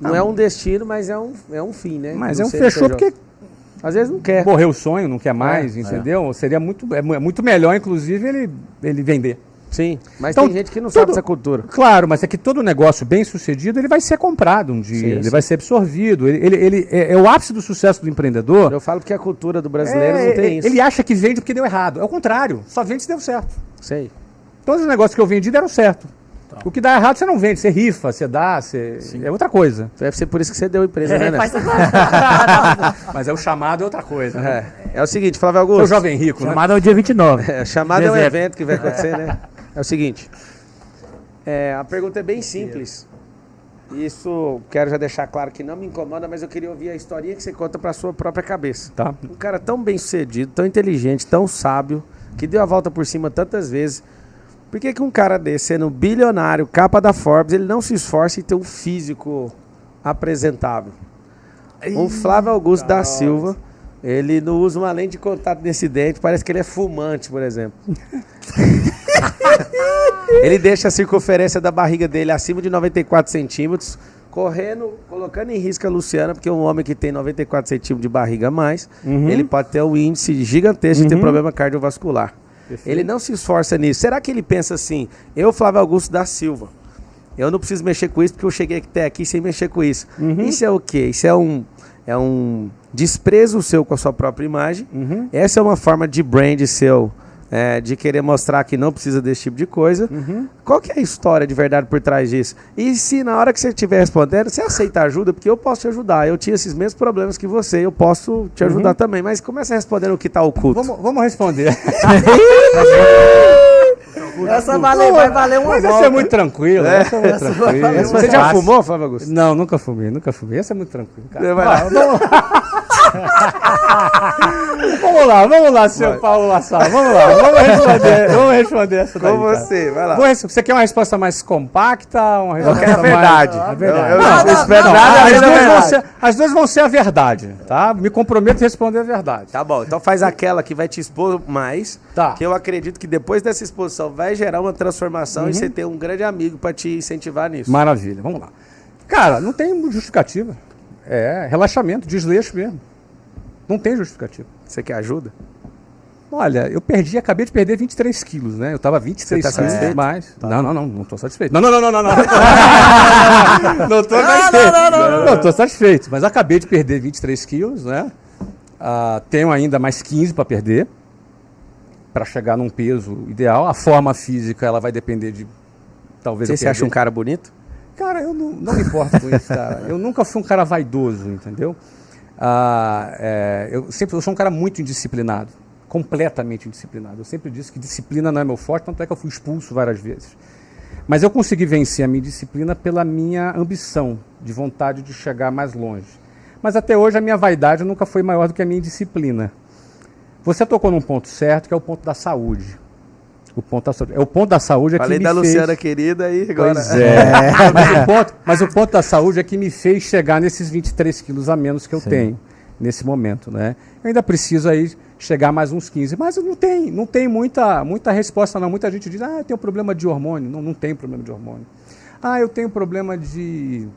Não é um destino, mas é um fim, né? Mas Não é um sei fechou se eu- porque Às vezes não quer. morreu o sonho, não quer mais, entendeu? Seria muito melhor, inclusive, ele vender. Sim, mas Então, tem gente que não sabe dessa cultura. Claro, mas é que todo negócio bem sucedido, ele vai ser comprado um dia, Sim, ele sim. vai ser absorvido. Ele é o ápice do sucesso do empreendedor. Eu falo que a cultura do brasileiro não tem isso. Ele acha que vende porque deu errado. É o contrário, só vende se deu certo. Sei. Todos os negócios que eu vendi deram certo. O que dá errado você não vende, você rifa, você dá, é outra coisa. Deve ser por isso que você deu empresa, né, Nelson? Mas é o chamado é outra coisa. Né? É o seguinte, Flávio Augusto. Seu jovem rico, né? Chamado é o dia 29. Chamado é um evento que vai acontecer, né? É o seguinte, a pergunta é bem simples. Isso, quero já deixar claro que não me incomoda, mas eu queria ouvir a historinha que você conta pra sua própria cabeça. Tá. Um cara tão bem sucedido, tão inteligente, tão sábio, que deu a volta por cima tantas vezes. Por que um cara desse, sendo bilionário, capa da Forbes, ele não se esforça em ter um físico apresentável? O Flávio Augusto da Silva, ele não usa uma lente de contato nesse dente, parece que ele é fumante, por exemplo. Ele deixa a circunferência da barriga dele acima de 94 centímetros, correndo, colocando em risco a Luciana, porque um homem que tem 94 centímetros de barriga a mais, ele pode ter um índice gigantesco de ter problema cardiovascular. Ele não se esforça nisso. Será que ele pensa assim, eu, Flávio Augusto da Silva, eu não preciso mexer com isso porque eu cheguei até aqui sem mexer com isso. Isso é o quê? Isso é um desprezo seu com a sua própria imagem. Essa é uma forma de brand seu, de querer mostrar que não precisa desse tipo de coisa. Qual que é a história de verdade por trás disso? E se na hora que você estiver respondendo, você aceita ajuda, porque eu posso te ajudar. Eu tinha esses mesmos problemas que você, eu posso te ajudar também. Mas começa respondendo o que está oculto. Vamos responder. Essa vai valer uma Mas volta. essa é muito tranquilo. Essa é muito tranquilo. Você já fumou, Flávio Augusto? Não, nunca fumei. Essa é muito tranquilo. Cara. Vai lá. Vamos lá, seu Paulo Lassar. Vamos lá, vamos responder essa daí, Com você, vai lá. Você quer uma resposta mais compacta? Uma resposta quero a verdade. Mais... A verdade. Eu espero nada. As duas vão ser a verdade, tá? Me comprometo a responder a verdade. Tá bom, então faz aquela que vai te expor mais, Tá. que eu acredito que depois dessa exposição vai gerar uma transformação e você ter um grande amigo para te incentivar nisso. Maravilha, vamos lá. Cara, não tem justificativa. É relaxamento, desleixo mesmo. Não tem justificativa. Você quer ajuda? Olha, acabei de perder 23 quilos, né? Eu tava 23 Você tá quilos satisfeito? mais. Não tô satisfeito. Não. Não tô satisfeito. Não tô satisfeito, mas acabei de perder 23 quilos, né? Tenho ainda mais 15 para perder, para chegar num peso ideal. A forma física, ela vai depender de, talvez... Você acha um cara bonito? Cara, eu não me importo com isso, cara. Eu nunca fui um cara vaidoso, entendeu? Eu sou um cara muito indisciplinado, completamente indisciplinado. Eu sempre disse que disciplina não é meu forte, tanto é que eu fui expulso várias vezes. Mas eu consegui vencer a minha disciplina pela minha ambição, de vontade de chegar mais longe. Mas até hoje a minha vaidade nunca foi maior do que a minha disciplina. Você tocou num ponto certo, que é o ponto da saúde. O ponto da saúde. É o ponto da saúde Falei que da me Luciana fez... querida e agora... Pois mas o ponto da saúde é que me fez chegar nesses 23 quilos a menos que eu tenho nesse momento, né? Eu ainda preciso aí chegar mais uns 15, mas não tem muita resposta não. Muita gente diz, eu tenho problema de hormônio. Não tenho problema de hormônio. Eu tenho problema de,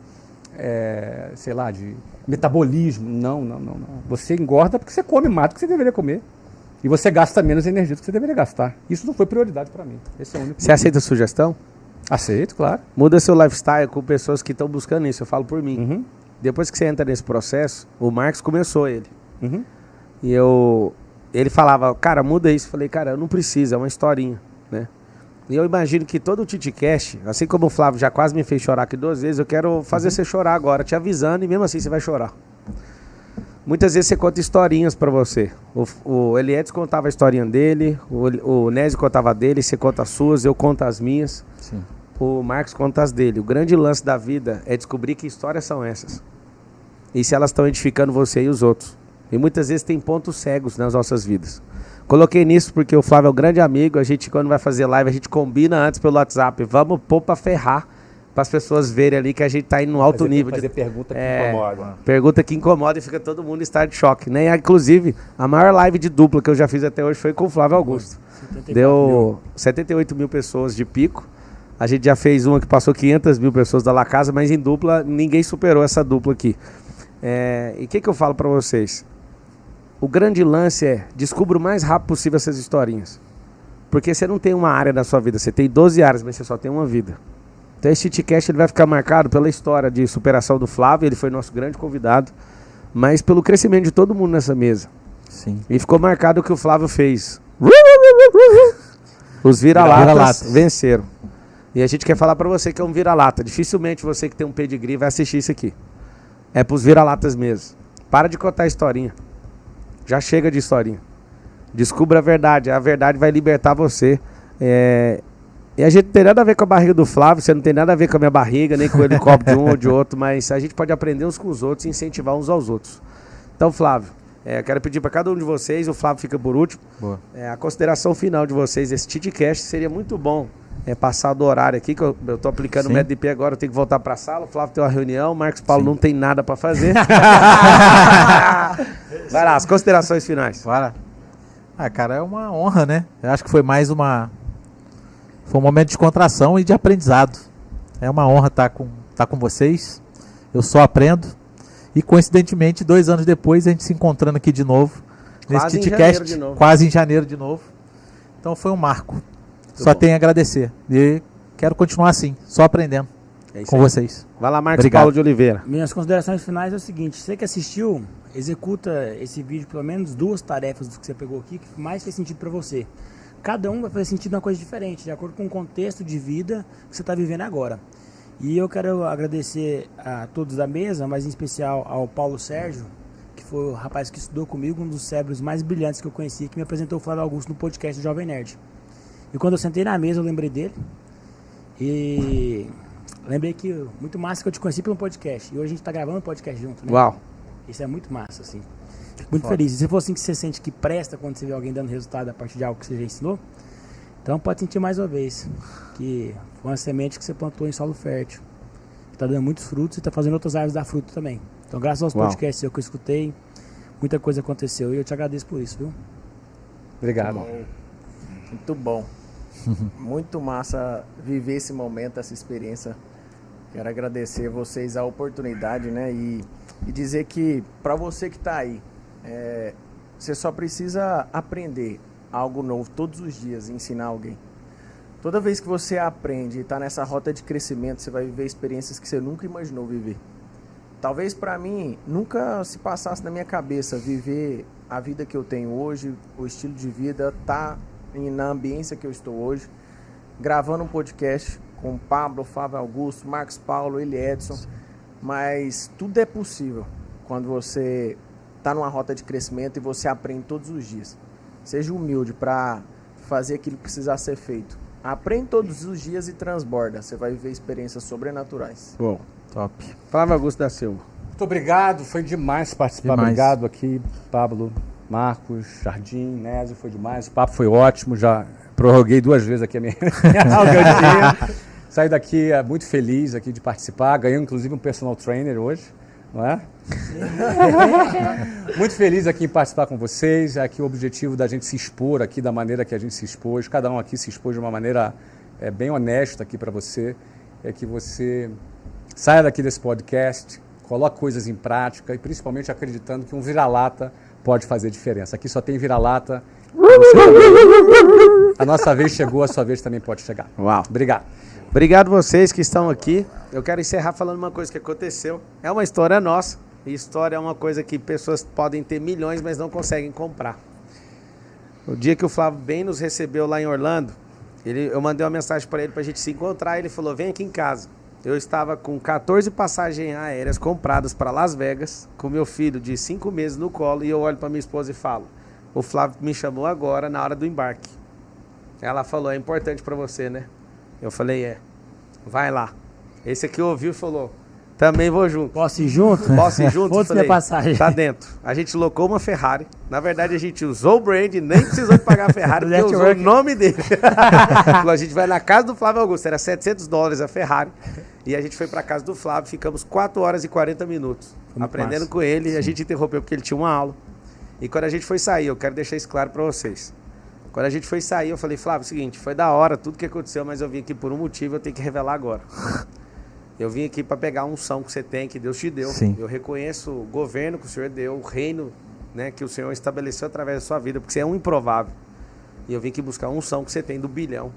de metabolismo. Não. Você engorda porque você come mais do que você deveria comer. E você gasta menos energia do que você deveria gastar. Isso não foi prioridade para mim. Esse é o único. Você aceita a sugestão? Aceito, claro. Muda seu lifestyle com pessoas que estão buscando isso. Eu falo por mim. Depois que você entra nesse processo, o Marcos começou ele. E ele falava, cara, muda isso. Eu falei, cara, eu não preciso, é uma historinha, né? E eu imagino que todo o TitiCast, assim como o Flávio já quase me fez chorar aqui 2 vezes, eu quero fazer você chorar agora, te avisando, e mesmo assim você vai chorar. Muitas vezes você conta historinhas pra você. O Elietes contava a historinha dele, o Nézio contava a dele, você conta as suas, eu conto as minhas. Sim. O Marcos conta as dele. O grande lance da vida é descobrir que histórias são essas. E se elas estão edificando você e os outros. E muitas vezes tem pontos cegos nas nossas vidas. Coloquei nisso porque o Flávio é um grande amigo. A gente, quando vai fazer live, a gente combina antes pelo WhatsApp. Vamos pôr pra ferrar, para as pessoas verem ali que a gente tá indo no alto nível. Fazer pergunta que incomoda. Pergunta que incomoda e fica todo mundo em estado de choque. Né? Inclusive, a maior live de dupla que eu já fiz até hoje foi com o Flávio Augusto. Deu 78 mil pessoas de pico. A gente já fez uma que passou 500 mil pessoas da La Casa, mas em dupla, ninguém superou essa dupla aqui. E o que eu falo para vocês? O grande lance é, descubra o mais rápido possível essas historinhas. Porque você não tem uma área da sua vida, você tem 12 áreas, mas você só tem uma vida. Então esse TitiCast ele vai ficar marcado pela história de superação do Flávio, ele foi nosso grande convidado, mas pelo crescimento de todo mundo nessa mesa. Sim. E ficou marcado o que o Flávio fez. Os vira-latas Vira-latas. venceram. E a gente quer falar pra você que é um vira-lata. Dificilmente você que tem um pedigree vai assistir isso aqui. É pros vira-latas mesmo. Para de contar historinha. Já chega de historinha. Descubra a verdade. A verdade vai libertar você. E a gente não tem nada a ver com a barriga do Flávio, você não tem nada a ver com a minha barriga, nem com o helicóptero de um ou de outro, mas a gente pode aprender uns com os outros e incentivar uns aos outros. Então, Flávio, eu quero pedir para cada um de vocês, o Flávio fica por último, a consideração final de vocês, esse TitCast seria muito bom passar do horário aqui, que eu tô aplicando o método de IP agora, eu tenho que voltar para a sala, o Flávio tem uma reunião, o Marcos Paulo não tem nada para fazer. Vai lá, as considerações finais. Bora. Cara, é uma honra, né? Eu acho que foi um momento de descontração e de aprendizado. É uma honra estar com vocês. Eu só aprendo. E coincidentemente, 2 anos depois, a gente se encontrando aqui de novo. Quase nesse em janeiro TitCast. de novo. Quase em janeiro de novo. Então foi um marco. Só tenho a agradecer. E quero continuar assim, só aprendendo com vocês. Vai lá, Marcos Obrigado. Paulo de Oliveira. Minhas considerações finais é o seguinte: você que assistiu, executa esse vídeo pelo menos 2 tarefas do que você pegou aqui que mais fez sentido para você. Cada um vai fazer sentido em uma coisa diferente, de acordo com o contexto de vida que você está vivendo agora. E eu quero agradecer a todos da mesa, mas em especial ao Paulo Sérgio, que foi o rapaz que estudou comigo, um dos cérebros mais brilhantes que eu conheci, que me apresentou o Flávio Augusto no podcast do Jovem Nerd. E quando eu sentei na mesa, eu lembrei dele. E lembrei que muito massa que eu te conheci pelo podcast. E hoje a gente está gravando um podcast junto, né? Uau. Isso é muito massa, assim. Muito feliz. E se for assim que você sente que presta quando você vê alguém dando resultado a partir de algo que você já ensinou, então pode sentir mais uma vez que foi uma semente que você plantou em solo fértil, que está dando muitos frutos e está fazendo outras árvores dar fruto também. Então, graças aos podcasts que eu escutei, muita coisa aconteceu e eu te agradeço por isso, viu? Obrigado. Muito bom. Muito massa viver esse momento, essa experiência. Quero agradecer vocês a oportunidade, né? E dizer que para você que está aí, você só precisa aprender algo novo todos os dias e ensinar alguém. Toda vez que você aprende e está nessa rota de crescimento, você vai viver experiências que você nunca imaginou viver. Talvez para mim nunca se passasse na minha cabeça viver a vida que eu tenho hoje, o estilo de vida, tá na ambiência que eu estou hoje, gravando um podcast com Pablo, Flávio Augusto, Marcos Paulo, Eli Edson, mas tudo é possível quando você está numa rota de crescimento e você aprende todos os dias. Seja humilde para fazer aquilo que precisar ser feito. Aprende todos os dias e transborda. Você vai viver experiências sobrenaturais. Bom, Top. Flávio Augusto da Silva. Muito obrigado, foi demais participar. Demais. Obrigado aqui, Pablo, Marcos, Jardim, Nézio, foi demais. O papo foi ótimo, já prorroguei 2 vezes aqui a minha audiência. Saí daqui muito feliz aqui de participar, ganhei inclusive um personal trainer hoje, não é? Muito feliz aqui em participar com vocês. Aqui o objetivo da gente se expor aqui da maneira que a gente se expôs. Cada um aqui se expôs de uma maneira bem honesta aqui para você. É que você saia daqui desse podcast, coloque coisas em prática e principalmente acreditando que um vira-lata pode fazer diferença. Aqui só tem vira-lata. A nossa vez chegou, a sua vez também pode chegar. Uau. Obrigado. Obrigado vocês que estão aqui. Eu quero encerrar falando uma coisa que aconteceu. É uma história nossa. E história é uma coisa que pessoas podem ter milhões, mas não conseguem comprar. O dia que o Flávio bem nos recebeu lá em Orlando, eu mandei uma mensagem para ele para a gente se encontrar. Ele falou, vem aqui em casa. Eu estava com 14 passagens aéreas compradas para Las Vegas, com meu filho de 5 meses no colo, e eu olho para minha esposa e falo, o Flávio me chamou agora na hora do embarque. Ela falou, é importante para você, né? Eu falei, vai lá. Esse aqui ouviu e falou, também vou junto. Posso ir junto? Posso ir junto? Foda-se minha passagem. Tá dentro. A gente locou uma Ferrari. Na verdade, a gente usou o brand, nem precisou de pagar a Ferrari, porque usou o nome dele. A gente vai na casa do Flávio Augusto, era $700 a Ferrari. E a gente foi pra casa do Flávio, ficamos 4 horas e 40 minutos. Aprendendo massa. com ele, e a gente interrompeu porque ele tinha uma aula. E quando a gente foi sair, eu quero deixar isso claro pra vocês. Quando a gente foi sair, eu falei, Flávio, é o seguinte, foi da hora tudo que aconteceu, mas eu vim aqui por um motivo, eu tenho que revelar agora. Eu vim aqui para pegar a unção que você tem, que Deus te deu. Sim. Eu reconheço o governo que o Senhor deu, o reino, né, que o Senhor estabeleceu através da sua vida, porque você é um improvável. E eu vim aqui buscar a unção que você tem do bilhão.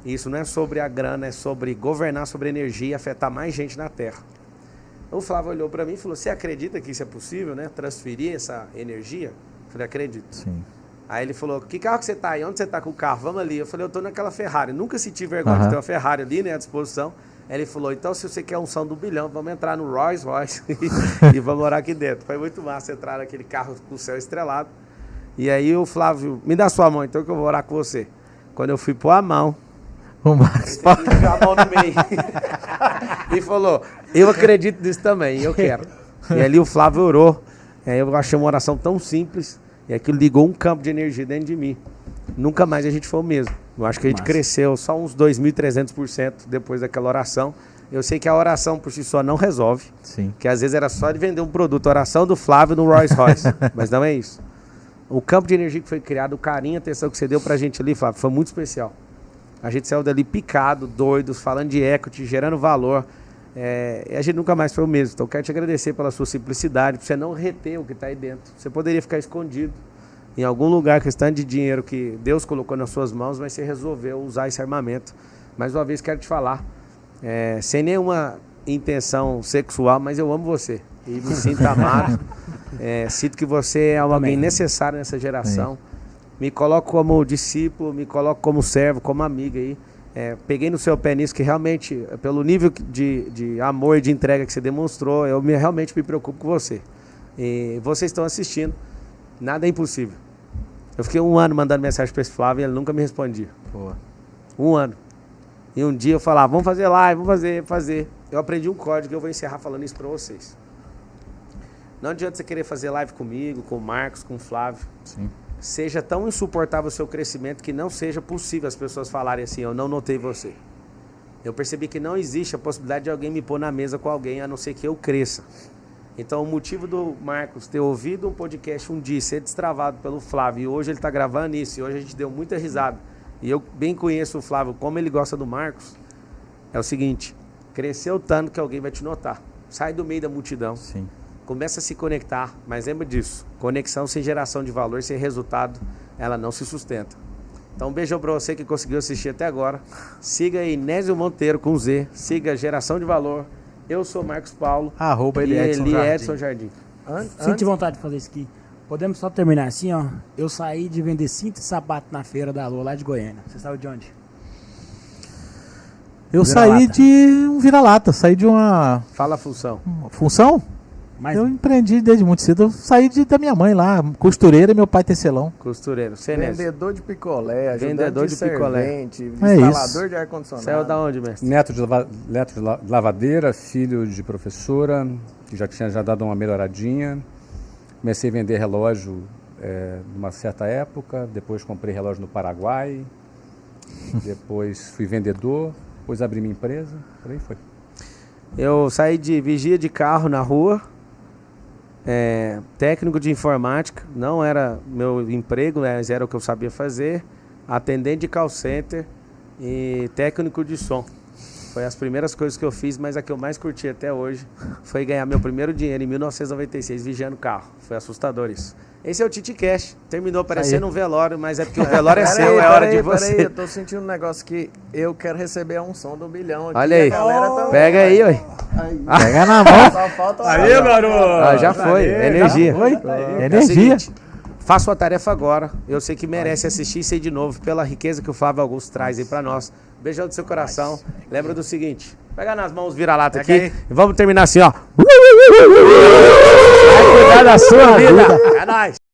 E isso não é sobre a grana, é sobre governar sobre a energia e afetar mais gente na Terra. O Flávio olhou para mim e falou, você acredita que isso é possível, né? Transferir essa energia? Eu falei, acredito. Sim. Aí ele falou, que carro que você tá aí? Onde você tá com o carro? Vamos ali. Eu falei, eu tô naquela Ferrari. Nunca senti vergonha de ter uma Ferrari ali, né, à disposição. Aí ele falou, então se você quer unção do bilhão, vamos entrar no Rolls Royce e vamos morar aqui dentro. Foi muito massa entrar naquele carro com o céu estrelado. E aí o Flávio, me dá sua mão então que eu vou orar com você. Quando eu fui pôr a mão, O Marcos Paulo. ele enfiou a mão no meio. E falou, eu acredito nisso também, eu quero. E ali o Flávio orou. Aí eu achei uma oração tão simples. E aquilo ligou um campo de energia dentro de mim. Nunca mais a gente foi o mesmo. Eu acho que a gente cresceu só uns 2.300% depois daquela oração. Eu sei que a oração por si só não resolve. Sim. Que às vezes era só de vender um produto. A oração do Flávio no Rolls Royce. Mas não é isso. O campo de energia que foi criado, o carinho, a atenção que você deu pra gente ali, Flávio, foi muito especial. A gente saiu dali picado, doidos, falando de equity, gerando valor. E a gente nunca mais foi o mesmo. Então, eu quero te agradecer pela sua simplicidade, por você não reter o que está aí dentro. Você poderia ficar escondido em algum lugar, questão de dinheiro que Deus colocou nas suas mãos, mas você resolveu usar esse armamento. Mais uma vez, quero te falar, sem nenhuma intenção sexual, mas eu amo você. E me sinto amado. Sinto que você é alguém necessário nessa geração. Me coloco como discípulo, me coloco como servo, como amigo aí. Peguei no seu pé nisso, que realmente, pelo nível de amor e de entrega que você demonstrou, eu realmente me preocupo com você. E vocês estão assistindo, nada é impossível. Eu fiquei 1 ano mandando mensagem para esse Flávio e ele nunca me respondia. Pô. 1 ano. E um dia eu falava, vamos fazer live, vamos fazer. Eu aprendi um código que eu vou encerrar falando isso para vocês. Não adianta você querer fazer live comigo, com o Marcos, com o Flávio. Sim. Seja tão insuportável o seu crescimento que não seja possível as pessoas falarem assim, eu não notei você. Eu percebi que não existe a possibilidade de alguém me pôr na mesa com alguém, a não ser que eu cresça. Então o motivo do Marcos ter ouvido um podcast um dia, ser destravado pelo Flávio, e hoje ele está gravando isso, e hoje a gente deu muita risada, e eu bem conheço o Flávio, como ele gosta do Marcos, é o seguinte, cresceu tanto que alguém vai te notar. Sai do meio da multidão. Sim. Começa a se conectar, mas lembra disso. Conexão sem geração de valor, sem resultado, ela não se sustenta. Então um beijão pra você que conseguiu assistir até agora. Siga aí Inésio Monteiro com Z. Siga Geração de Valor. Eu sou Marcos Paulo. @ e Edson ele Jardim. Edson Jardim. Senti vontade de fazer isso aqui. Podemos só terminar assim, ó. Eu saí de vender cinto e sapato na feira da Lua, lá de Goiânia. Você saiu de onde? Eu Vira-lata. saí de um vira-lata, saí de uma Fala a função. função. Mas Eu empreendi desde muito cedo. Eu saí da minha mãe lá, costureira, e meu pai tecelão. Costureiro. Você, Inésio? Vendedor de picolé, ajudante Vendedor de picolé. servente, É instalador isso. de ar-condicionado. Saiu da onde, mestre? Neto de lavadeira, filho de professora, que já tinha dado uma melhoradinha. Comecei a vender relógio numa certa época, depois comprei relógio no Paraguai, depois fui vendedor, depois abri minha empresa, por aí foi. Eu saí de vigia de carro na rua, técnico de informática, não era meu emprego, mas era o que eu sabia fazer, atendente de call center e técnico de som. Foi as primeiras coisas que eu fiz, mas a que eu mais curti até hoje foi ganhar meu primeiro dinheiro em 1996 vigiando carro. Foi assustador isso. Esse é o Titi Cash. Terminou parecendo um velório, mas é porque o velório é seu, é hora de você. Peraí, eu tô sentindo um negócio que eu quero receber a unção do bilhão aqui. Olha aí. A galera tá... Pega aí, ué. Pega na mão. Só falta uma Aí, garoto! Já foi, energia. É É o energia. seguinte, faça a tarefa agora. Eu sei que merece assistir isso aí de novo, pela riqueza que o Flávio Augusto traz aí pra nós. Beijão do seu coração. Lembra do seguinte, pega nas mãos, vira-lata aqui aí. e vamos terminar assim, ó. Vai cuidar da sua vida. É nóis.